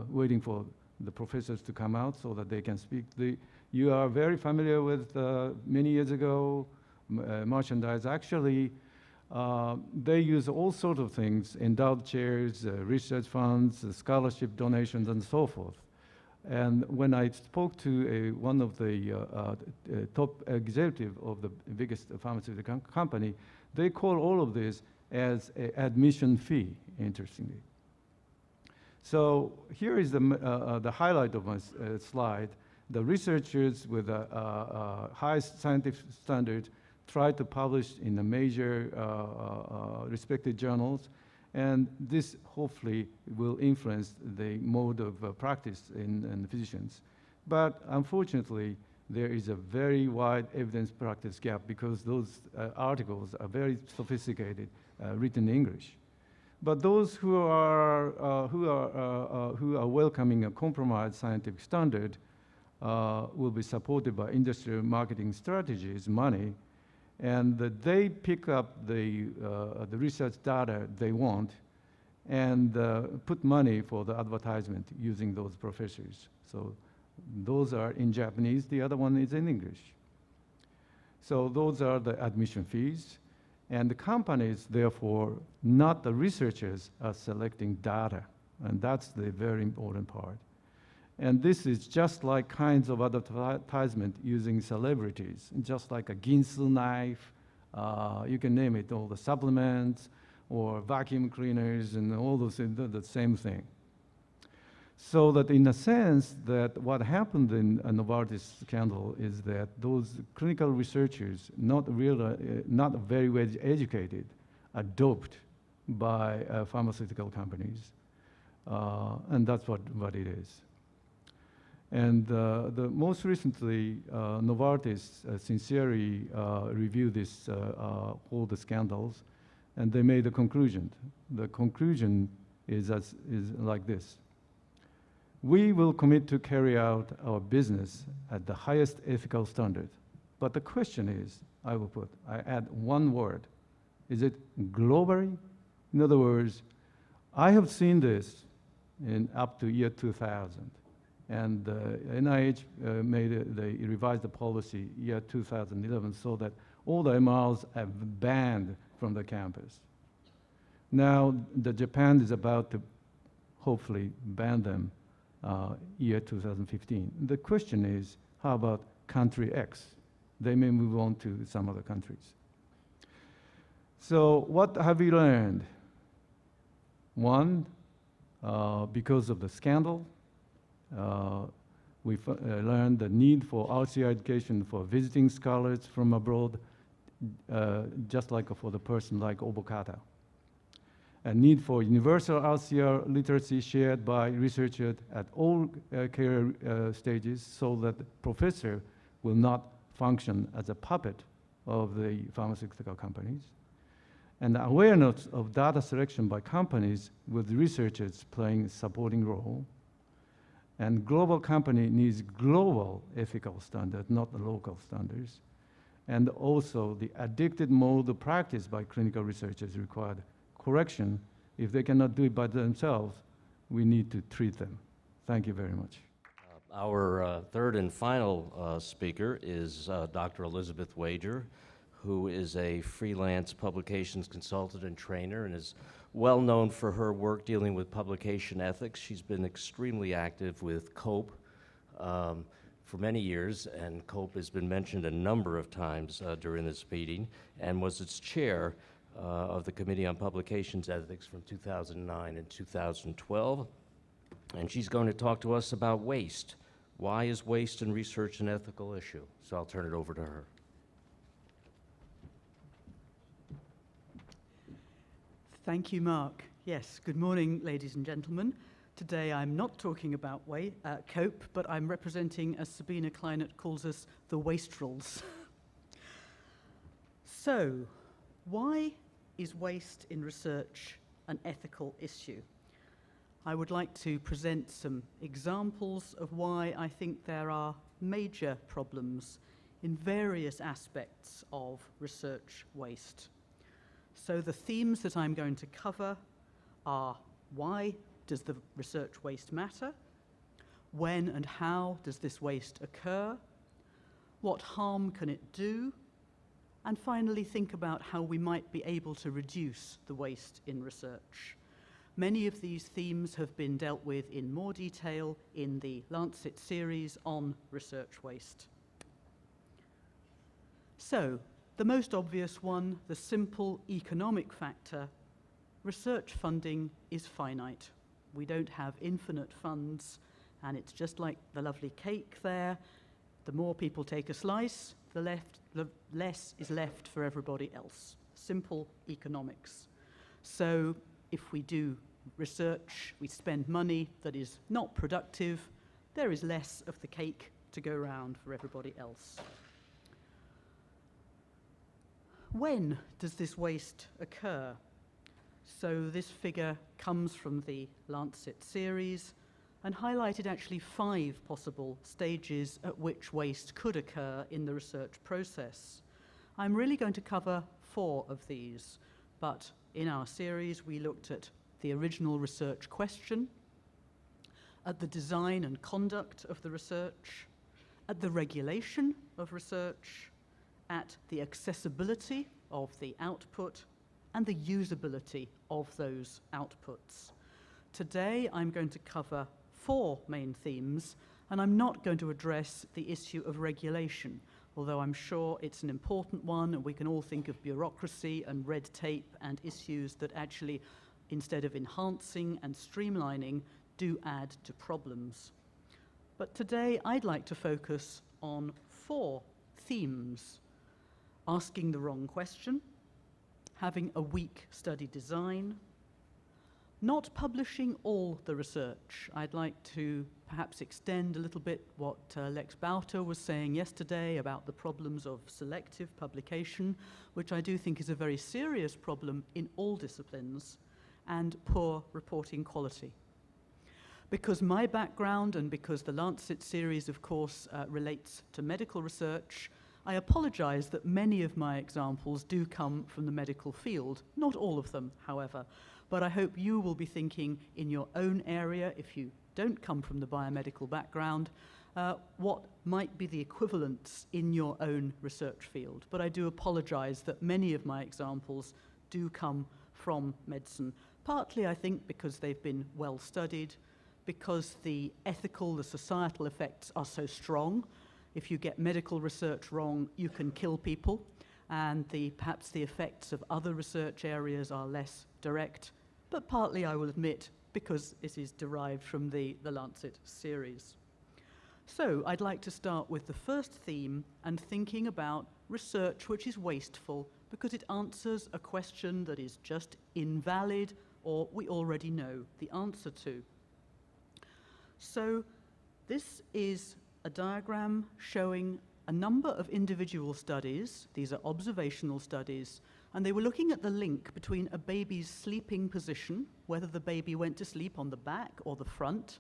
waiting for the professors to come out so that they can speak. You are very familiar with many years ago merchandise. Actually, they use all sorts of things: endowed chairs, research funds, scholarship donations, and so forth. And when I spoke to one of the top executive of the biggest pharmaceutical company, they call all of this as an admission fee, interestingly. So here is the highlight of my slide. The researchers with a high scientific standard try to publish in the major respected journals, and this hopefully will influence the mode of practice in physicians. But unfortunately, there is a very wide evidence practice gap because those articles are very sophisticated, written in English. But those who are welcoming a compromised scientific standard will be supported by industrial marketing strategies, money, and they pick up the research data they want and put money for the advertisement using those professors. So those are in Japanese, the other one is in English. So those are the admission fees. And the companies, therefore, not the researchers, are selecting data. And that's the very important part. And this is just like kinds of advertisement using celebrities, just like a Ginsu knife, you can name it, all the supplements or vacuum cleaners and all those things, the same thing. So that in a sense that what happened in a Novartis scandal is that those clinical researchers, not very well educated, are doped by pharmaceutical companies. And that's what it is. And the most recently, Novartis sincerely reviewed this, all the scandals, and they made a conclusion. The conclusion is like this. We will commit to carry out our business at the highest ethical standard. But the question is, I add one word. Is it globally? In other words, I have seen this in up to year 2000. And NIH they revised the policy year 2011 so that all the MRs are banned from the campus. Now, Japan is about to hopefully ban them year 2015. The question is, how about country X? They may move on to some other countries. So what have we learned? One, because of the scandal, we learned the need for RCR education for visiting scholars from abroad, just like for the person like Obokata. A need for universal RCR literacy shared by researchers at all career stages so that the professor will not function as a puppet of the pharmaceutical companies. And awareness of data selection by companies with researchers playing a supporting role. And global company needs global ethical standards, not the local standards. And also the addicted mode of practice by clinical researchers required correction. If they cannot do it by themselves, we need to treat them. Thank you very much.
Our third and final speaker is Dr. Elizabeth Wager, who is a freelance publications consultant and trainer and is well known for her work dealing with publication ethics. She's been extremely active with COPE for many years, and COPE has been mentioned a number of times during this meeting, and was its chair of the Committee on Publications Ethics from 2009 and 2012. And she's going to talk to us about waste. Why is waste in research an ethical issue? So I'll turn it over to her.
Thank you, Mark. Yes, good morning, ladies and gentlemen. Today I'm not talking about COPE, but I'm representing, as Sabina Kleinert calls us, the wastrels. So, why is waste in research an ethical issue? I would like to present some examples of why I think there are major problems in various aspects of research waste. So the themes that I'm going to cover are: why does the research waste matter? When and how does this waste occur? What harm can it do? And finally, think about how we might be able to reduce the waste in research. Many of these themes have been dealt with in more detail in the Lancet series on research waste. So, the most obvious one, the simple economic factor: research funding is finite. We don't have infinite funds, and it's just like the lovely cake there. The more people take a slice, the less is left for everybody else. Simple economics. So if we do research, we spend money that is not productive, there is less of the cake to go around for everybody else. When does this waste occur? So this figure comes from the Lancet series and highlighted actually 5 possible stages at which waste could occur in the research process. I'm really going to cover 4 of these, but in our series we looked at the original research question, at the design and conduct of the research, at the regulation of research, at the accessibility of the output, and the usability of those outputs. Today I'm going to cover 4 main themes, and I'm not going to address the issue of regulation, although I'm sure it's an important one, and we can all think of bureaucracy and red tape and issues that actually, instead of enhancing and streamlining, do add to problems. But today I'd like to focus on 4 themes: asking the wrong question, having a weak study design, not publishing all the research. I'd like to perhaps extend a little bit what Lex Bouter was saying yesterday about the problems of selective publication, which I do think is a very serious problem in all disciplines, and poor reporting quality. Because my background and because the Lancet series, of course, relates to medical research, I apologize that many of my examples do come from the medical field. Not all of them, however. But I hope you will be thinking in your own area, if you don't come from the biomedical background, what might be the equivalents in your own research field. But I do apologize that many of my examples do come from medicine. Partly, I think, because they've been well studied, because the ethical, the societal effects are so strong. If you get medical research wrong, you can kill people, and perhaps the effects of other research areas are less direct, but partly, I will admit, because it is derived from the Lancet series. So I'd like to start with the first theme and thinking about research which is wasteful because it answers a question that is just invalid or we already know the answer to. So this is a diagram showing a number of individual studies. These are observational studies, and they were looking at the link between a baby's sleeping position, whether the baby went to sleep on the back or the front,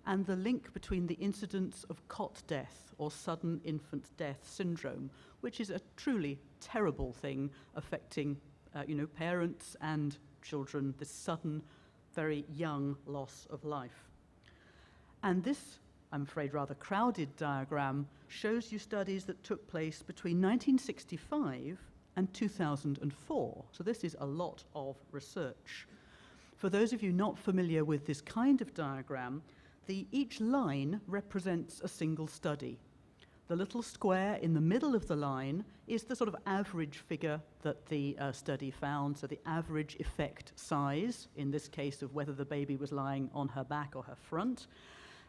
and the link between the incidence of cot death or sudden infant death syndrome, which is a truly terrible thing affecting parents and children, this sudden, very young loss of life. And this, I'm afraid, rather crowded diagram shows you studies that took place between 1965 and 2004. So this is a lot of research. For those of you not familiar with this kind of diagram, each line represents a single study. The little square in the middle of the line is the sort of average figure that the study found, so the average effect size, in this case of whether the baby was lying on her back or her front.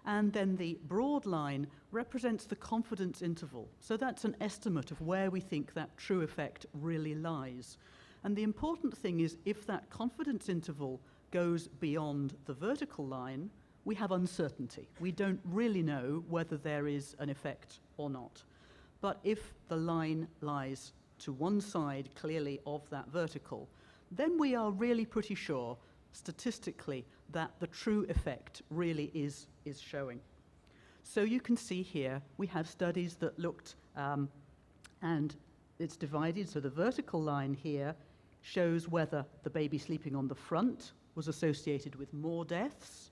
And then the broad line represents the confidence interval. So that's an estimate of where we think that true effect really lies. And the important thing is if that confidence interval goes beyond the vertical line, we have uncertainty. We don't really know whether there is an effect or not. But if the line lies to one side clearly of that vertical, then we are really pretty sure statistically that the true effect really is showing. So you can see here we have studies that looked, and it's divided, so the vertical line here shows whether the baby sleeping on the front was associated with more deaths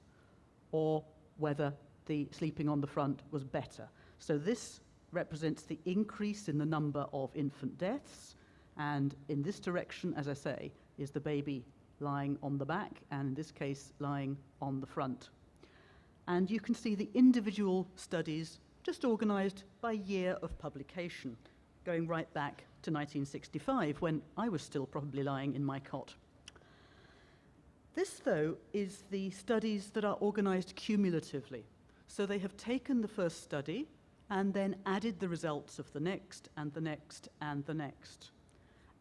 or whether the sleeping on the front was better. So this represents the increase in the number of infant deaths, and in this direction, as I say, is the baby lying on the back, and in this case, lying on the front. And you can see the individual studies just organized by year of publication, going right back to 1965, when I was still probably lying in my cot. This, though, is the studies that are organized cumulatively. So they have taken the first study and then added the results of the next and the next and the next.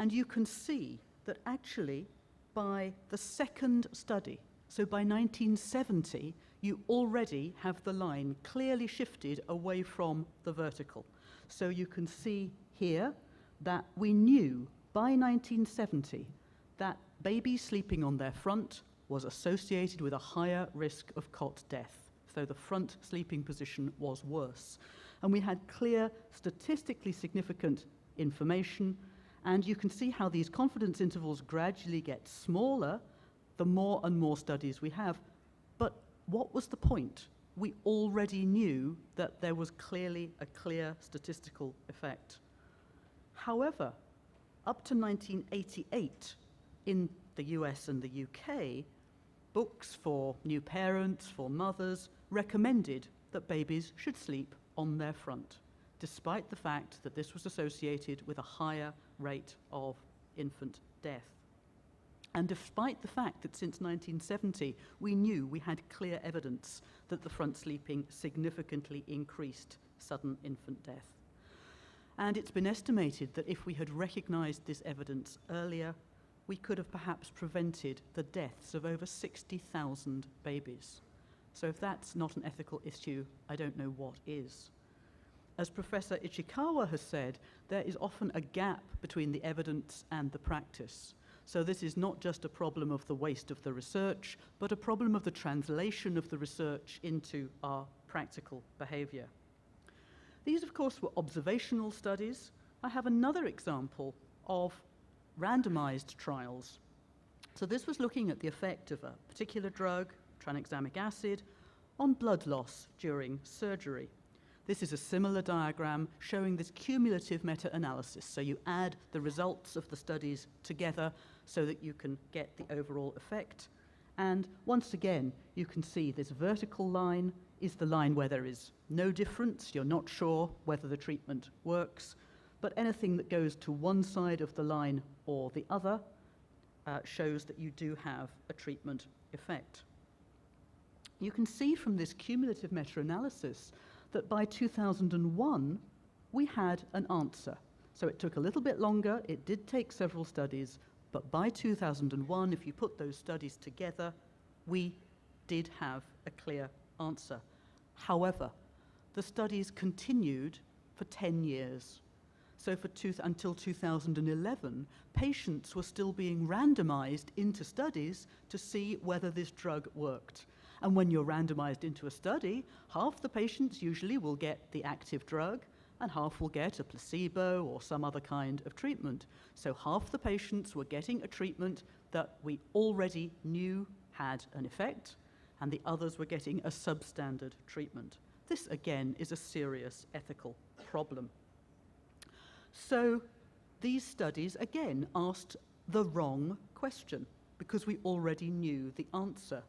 And you can see that actually by the second study, so by 1970, you already have the line clearly shifted away from the vertical. So you can see here that we knew by 1970 that babies sleeping on their front was associated with a higher risk of cot death. So the front sleeping position was worse. And we had clear, statistically significant information, and you can see how these confidence intervals gradually get smaller the more and more studies we have. But what was the point? We already knew that there was clearly a clear statistical effect. However, up to 1988, in the US and the UK, books for new parents, for mothers, recommended that babies should sleep on their front, despite the fact that this was associated with a higher rate of infant death. And despite the fact that since 1970, we knew we had clear evidence that the front sleeping significantly increased sudden infant death. And it's been estimated that if we had recognized this evidence earlier, we could have perhaps prevented the deaths of over 60,000 babies. So if that's not an ethical issue, I don't know what is. As Professor Ichikawa has said, there is often a gap between the evidence and the practice. So this is not just a problem of the waste of the research, but a problem of the translation of the research into our practical behavior. These, of course, were observational studies. I have another example of randomized trials. So this was looking at the effect of a particular drug, tranexamic acid, on blood loss during surgery. This is a similar diagram showing this cumulative meta-analysis. So you add the results of the studies together so that you can get the overall effect. And once again, you can see this vertical line is the line where there is no difference. You're not sure whether the treatment works. But anything that goes to one side of the line or the other shows that you do have a treatment effect. You can see from this cumulative meta-analysis that by 2001, we had an answer. So it took a little bit longer, it did take several studies, but by 2001, if you put those studies together, we did have a clear answer. However, the studies continued for 10 years. So until 2011, patients were still being randomized into studies to see whether this drug worked. And when you're randomized into a study, half the patients usually will get the active drug and half will get a placebo or some other kind of treatment. So half the patients were getting a treatment that we already knew had an effect, and the others were getting a substandard treatment. This, again, is a serious ethical problem. So these studies, again, asked the wrong question because we already knew the answer.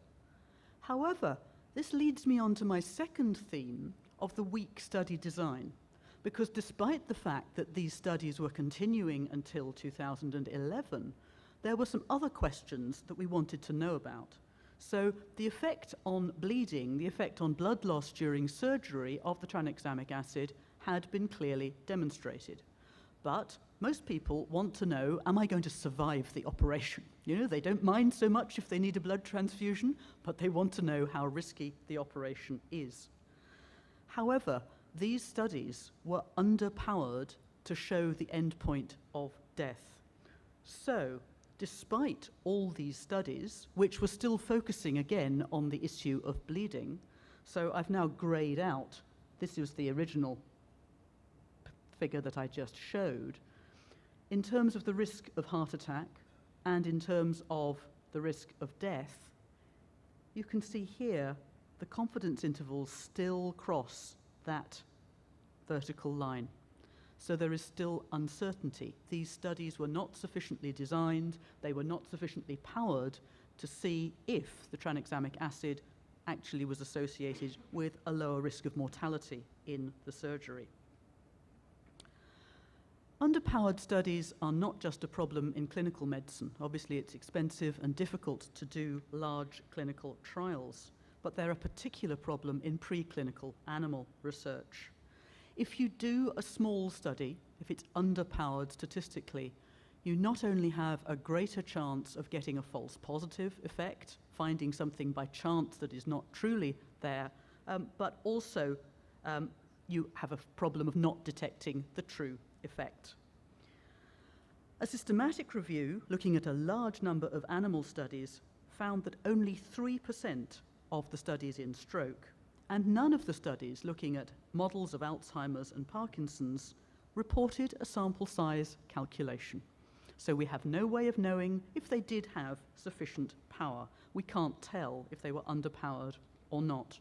However, this leads me on to my second theme of the weak study design, because despite the fact that these studies were continuing until 2011, there were some other questions that we wanted to know about. So the effect on bleeding, the effect on blood loss during surgery of the tranexamic acid had been clearly demonstrated. But most people want to know, am I going to survive the operation? You know, they don't mind so much if they need a blood transfusion, but they want to know how risky the operation is. However, these studies were underpowered to show the endpoint of death. So, despite all these studies, which were still focusing again on the issue of bleeding, so I've now grayed out, this was the original figure that I just showed, in terms of the risk of heart attack and in terms of the risk of death, you can see here the confidence intervals still cross that vertical line. So there is still uncertainty. These studies were not sufficiently designed, they were not sufficiently powered to see if the tranexamic acid actually was associated with a lower risk of mortality in the surgery. Underpowered studies are not just a problem in clinical medicine. Obviously, it's expensive and difficult to do large clinical trials, but they're a particular problem in preclinical animal research. If you do a small study, if it's underpowered statistically, you not only have a greater chance of getting a false positive effect, finding something by chance that is not truly there, but also you have a problem of not detecting the true effect. A systematic review looking at a large number of animal studies found that only 3% of the studies in stroke and none of the studies looking at models of Alzheimer's and Parkinson's reported a sample size calculation. So we have no way of knowing if they did have sufficient power. We can't tell if they were underpowered or not.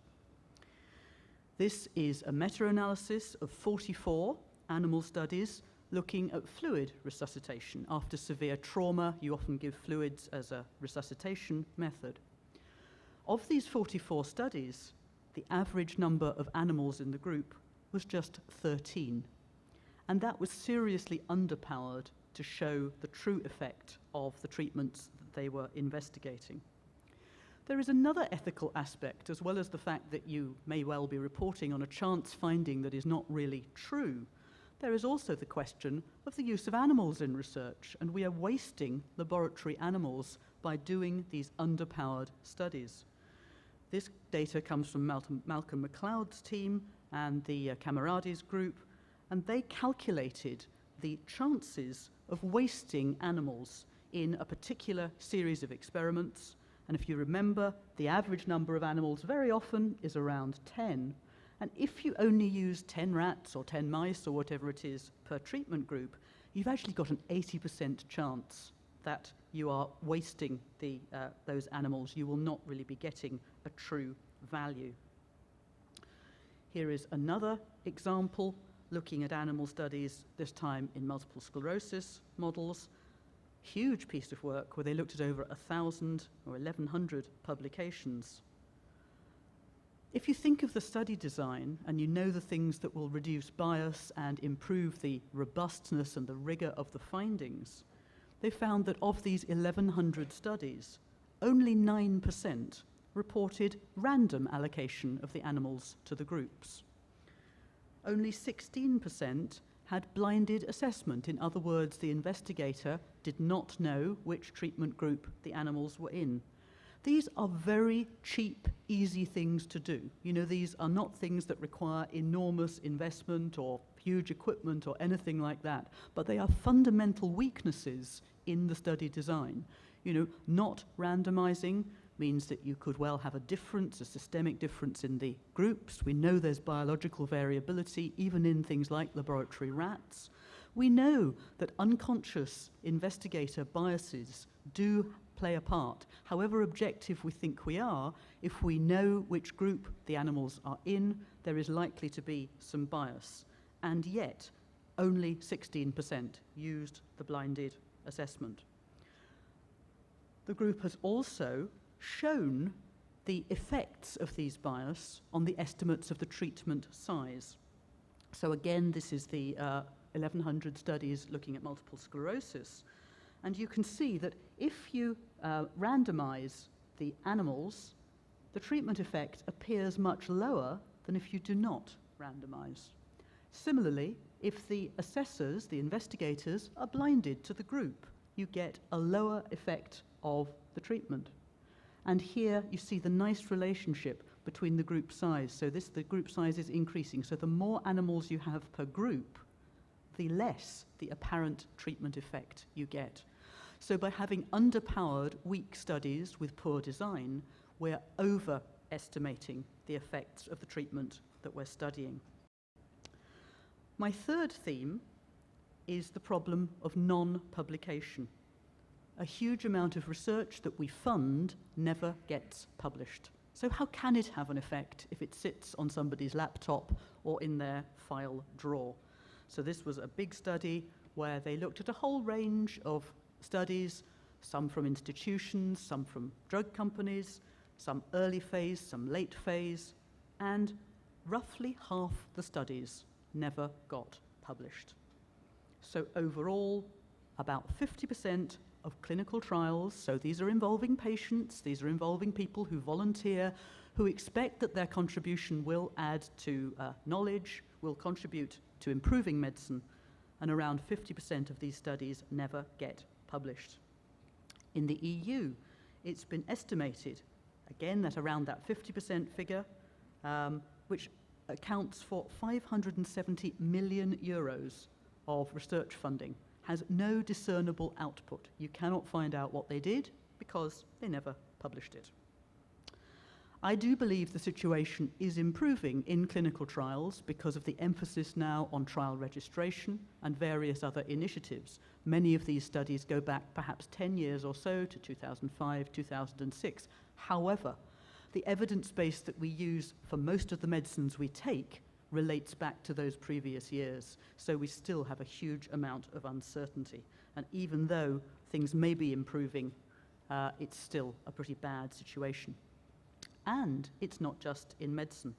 This is a meta-analysis of 44 animal studies looking at fluid resuscitation. After severe trauma, you often give fluids as a resuscitation method. Of these 44 studies, the average number of animals in the group was just 13. And that was seriously underpowered to show the true effect of the treatments that they were investigating. There is another ethical aspect, as well as the fact that you may well be reporting on a chance finding that is not really true. There is also the question of the use of animals in research, and we are wasting laboratory animals by doing these underpowered studies. This data comes from Malcolm McLeod's team and the Camarades group, and they calculated the chances of wasting animals in a particular series of experiments. And if you remember, the average number of animals very often is around 10. And if you only use 10 rats or 10 mice or whatever it is per treatment group, you've actually got an 80% chance that you are wasting those animals. You will not really be getting a true value. Here is another example looking at animal studies, this time in multiple sclerosis models. Huge piece of work where they looked at over 1,000 or 1,100 publications. If you think of the study design and you know the things that will reduce bias and improve the robustness and the rigor of the findings, they found that of these 1,100 studies, only 9% reported random allocation of the animals to the groups. Only 16% had blinded assessment. In other words, the investigator did not know which treatment group the animals were in. These are very cheap, easy things to do. You know, these are not things that require enormous investment or huge equipment or anything like that, but they are fundamental weaknesses in the study design. You know, not randomizing means that you could well have a difference, a systemic difference in the groups. We know there's biological variability, even in things like laboratory rats. We know that unconscious investigator biases do play a part. However objective we think we are, if we know which group the animals are in, there is likely to be some bias. And yet, only 16% used the blinded assessment. The group has also shown the effects of these bias on the estimates of the treatment size. So again, this is the 1100 studies looking at multiple sclerosis. And you can see that if you randomize the animals, the treatment effect appears much lower than if you do not randomize. Similarly, if the assessors, the investigators, are blinded to the group, you get a lower effect of the treatment. And here you see the nice relationship between the group size. So the group size is increasing. So the more animals you have per group, the less the apparent treatment effect you get. So by having underpowered, weak studies with poor design, we're overestimating the effects of the treatment that we're studying. My third theme is the problem of non-publication. A huge amount of research that we fund never gets published. So how can it have an effect if it sits on somebody's laptop or in their file drawer? So this was a big study where they looked at a whole range of studies, some from institutions, some from drug companies, some early phase, some late phase, and roughly half the studies never got published. So overall, about 50% of clinical trials, so these are involving patients, these are involving people who volunteer, who expect that their contribution will add to knowledge, will contribute to improving medicine, and around 50% of these studies never get published. In the EU, it's been estimated, again, that around that 50% figure, which accounts for 570 million euros of research funding, has no discernible output. You cannot find out what they did because they never published it. I do believe the situation is improving in clinical trials because of the emphasis now on trial registration and various other initiatives. Many of these studies go back perhaps 10 years or so to 2005, 2006. However, the evidence base that we use for most of the medicines we take relates back to those previous years. So we still have a huge amount of uncertainty. And even though things may be improving, it's still a pretty bad situation. And it's not just in medicine.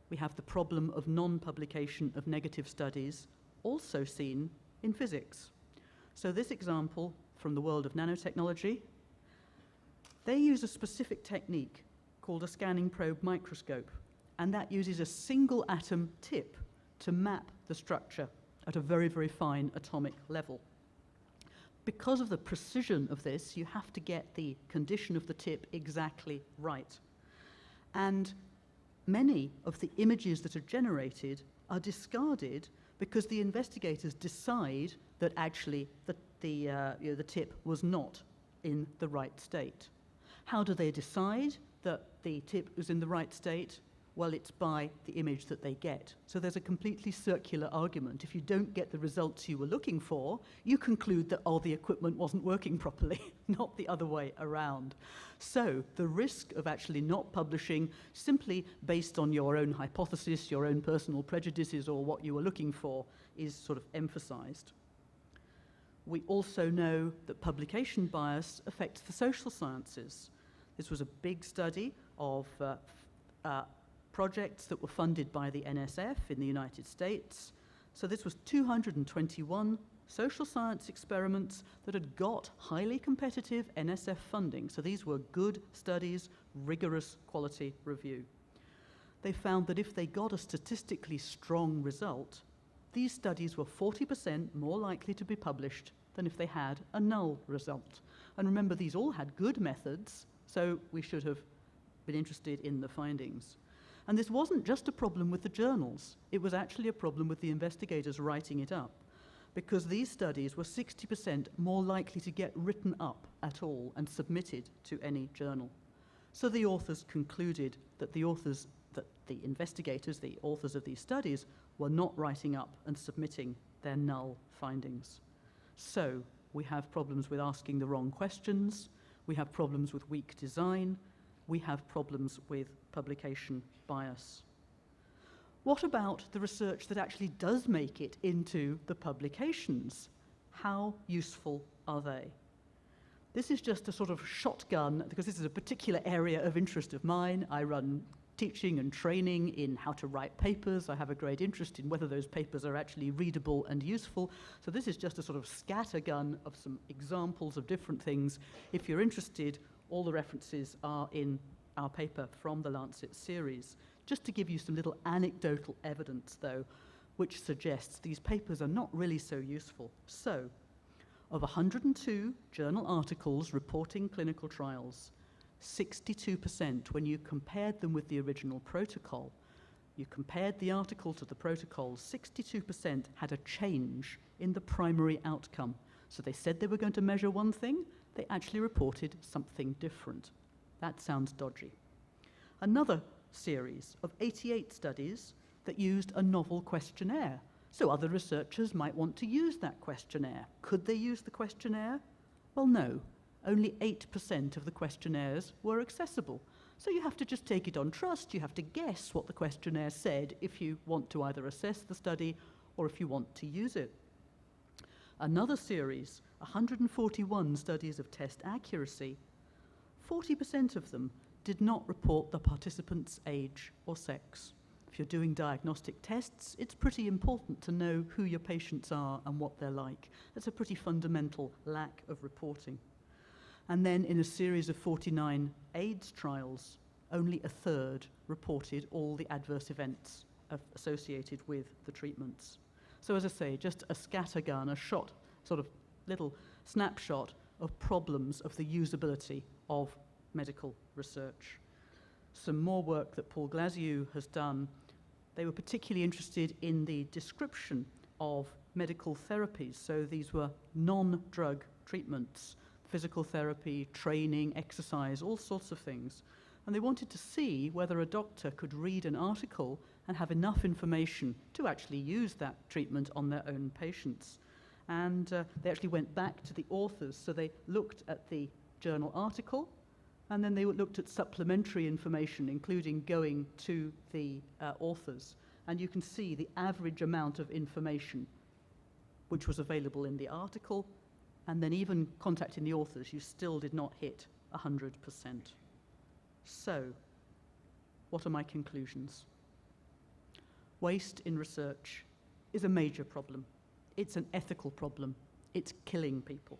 We have the problem of non-publication of negative studies, also seen in physics. So this example from the world of nanotechnology, they use a specific technique called a scanning probe microscope, and that uses a single atom tip to map the structure at a very, very fine atomic level. Because of the precision of this, you have to get the condition of the tip exactly right. And many of the images that are generated are discarded because the investigators decide that actually the tip was not in the right state. How do they decide that the tip was in the right state? Well, it's by the image that they get. So there's a completely circular argument. If you don't get the results you were looking for, you conclude that, oh, the equipment wasn't working properly, not the other way around. So the risk of actually not publishing simply based on your own hypothesis, your own personal prejudices, or what you were looking for is sort of emphasized. We also know that publication bias affects the social sciences. This was a big study of projects that were funded by the NSF in the United States. So this was 221 social science experiments that had got highly competitive NSF funding. So these were good studies, rigorous quality review. They found that if they got a statistically strong result, these studies were 40% more likely to be published than if they had a null result. And remember, these all had good methods, so we should have been interested in the findings. And this wasn't just a problem with the journals. It was actually a problem with the investigators writing it up, because these studies were 60% more likely to get written up at all and submitted to any journal. So the authors concluded that the investigators, the authors of these studies, were not writing up and submitting their null findings. So we have problems with asking the wrong questions, we have problems with weak design, we have problems with publication bias. What about the research that actually does make it into the publications? How useful are they? This is just a sort of shotgun, because this is a particular area of interest of mine. I run teaching and training in how to write papers. I have a great interest in whether those papers are actually readable and useful. So this is just a sort of scattergun of some examples of different things. If you're interested, all the references are in our paper from the Lancet series. Just to give you some little anecdotal evidence, though, which suggests these papers are not really so useful. So, of 102 journal articles reporting clinical trials, 62%, when you compared them with the original protocol, you compared the article to the protocol, 62% had a change in the primary outcome. So they said they were going to measure one thing, they actually reported something different. That sounds dodgy. Another series of 88 studies that used a novel questionnaire. So other researchers might want to use that questionnaire. Could they use the questionnaire? Well, no. Only 8% of the questionnaires were accessible. So you have to just take it on trust. You have to guess what the questionnaire said if you want to either assess the study or if you want to use it. Another series, 141 studies of test accuracy, 40% of them did not report the participants' age or sex. If you're doing diagnostic tests, it's pretty important to know who your patients are and what they're like. That's a pretty fundamental lack of reporting. And then in a series of 49 AIDS trials, only a third reported all the adverse events associated with the treatments. So as I say, just a scattergun, a shot, sort of little snapshot of problems of the usability of medical research. Some more work that Paul Glasiou has done. They were particularly interested in the description of medical therapies. So these were non-drug treatments, physical therapy, training, exercise, all sorts of things. And they wanted to see whether a doctor could read an article and have enough information to actually use that treatment on their own patients. And they actually went back to the authors. So they looked at the journal article, and then they looked at supplementary information, including going to the authors. And you can see the average amount of information which was available in the article, and then even contacting the authors, you still did not hit 100%. So, what are my conclusions? Waste in research is a major problem. It's an ethical problem. It's killing people.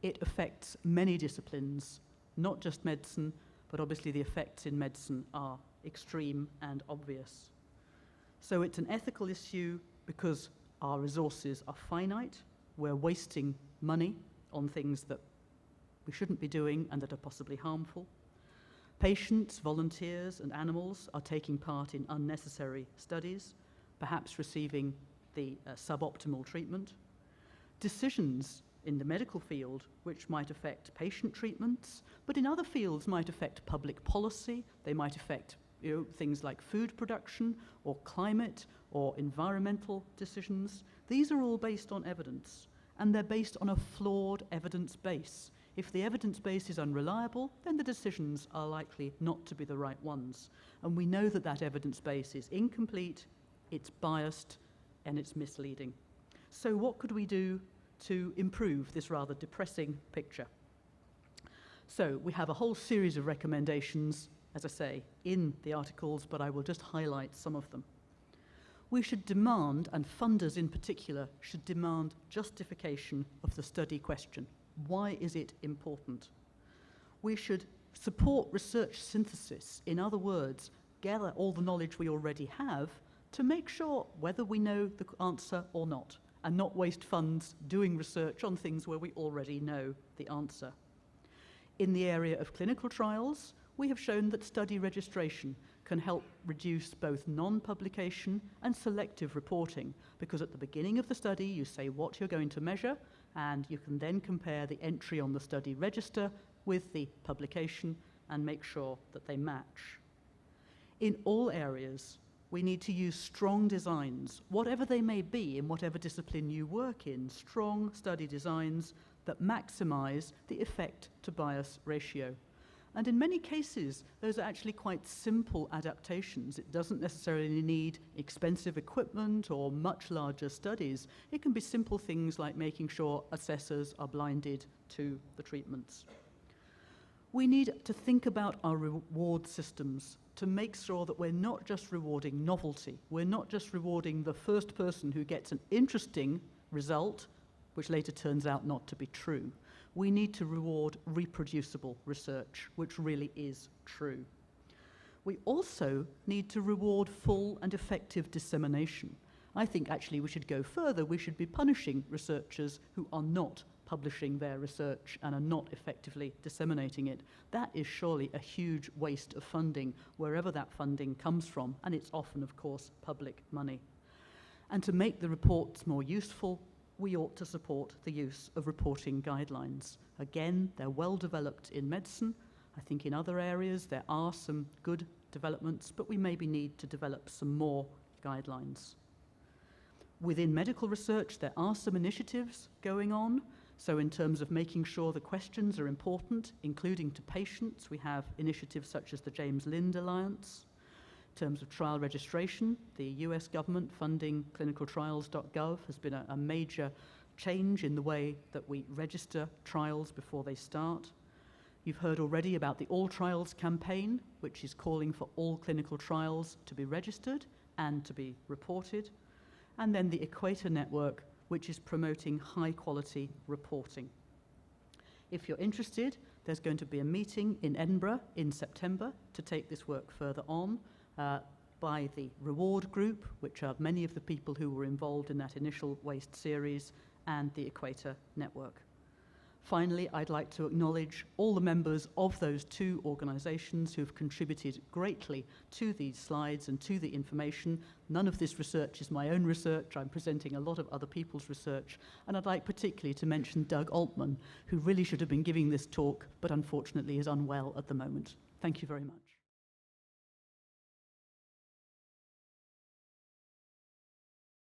It affects many disciplines, not just medicine, but obviously the effects in medicine are extreme and obvious. So it's an ethical issue because our resources are finite. We're wasting money on things that we shouldn't be doing and that are possibly harmful. Patients, volunteers, and animals are taking part in unnecessary studies, perhaps receiving the suboptimal treatment. Decisions in the medical field which might affect patient treatments, but in other fields might affect public policy. They might affect things like food production or climate or environmental decisions. These are all based on evidence, and they're based on a flawed evidence base. If the evidence base is unreliable, then the decisions are likely not to be the right ones. And we know that that evidence base is incomplete, it's biased, and it's misleading. So what could we do to improve this rather depressing picture? So we have a whole series of recommendations, as I say, in the articles, but I will just highlight some of them. We should demand, and funders in particular, should demand justification of the study question. Why is it important? We should support research synthesis. In other words, gather all the knowledge we already have to make sure whether we know the answer or not, and not waste funds doing research on things where we already know the answer. In the area of clinical trials, we have shown that study registration can help reduce both non-publication and selective reporting, because at the beginning of the study you say what you're going to measure, and you can then compare the entry on the study register with the publication and make sure that they match. In all areas, we need to use strong designs, whatever they may be in whatever discipline you work in, strong study designs that maximize the effect to bias ratio. And in many cases, those are actually quite simple adaptations. It doesn't necessarily need expensive equipment or much larger studies. It can be simple things like making sure assessors are blinded to the treatments. We need to think about our reward systems to make sure that we're not just rewarding novelty, we're not just rewarding the first person who gets an interesting result, which later turns out not to be true. We need to reward reproducible research, which really is true. We also need to reward full and effective dissemination. I think actually we should go further. We should be punishing researchers who are not publishing their research and are not effectively disseminating it. That is surely a huge waste of funding, wherever that funding comes from, and it's often, of course, public money. And to make the reports more useful, we ought to support the use of reporting guidelines. Again, they're well developed in medicine. I think in other areas there are some good developments, but we maybe need to develop some more guidelines. Within medical research, there are some initiatives going on. So in terms of making sure the questions are important, including to patients, we have initiatives such as the James Lind Alliance. In terms of trial registration, the US government funding clinicaltrials.gov has been a major change in the way that we register trials before they start. You've heard already about the All Trials campaign, which is calling for all clinical trials to be registered and to be reported. And then the Equator Network, which is promoting high-quality reporting. If you're interested, there's going to be a meeting in Edinburgh in September to take this work further on by the Reward Group, which are many of the people who were involved in that initial waste series, and the Equator Network. Finally, I'd like to acknowledge all the members of those two organisations who have contributed greatly to these slides and to the information. None of this research is my own research. I'm presenting a lot of other people's research. And I'd like particularly to mention Doug Altman, who really should have been giving this talk, but unfortunately is unwell at the moment. Thank you very much.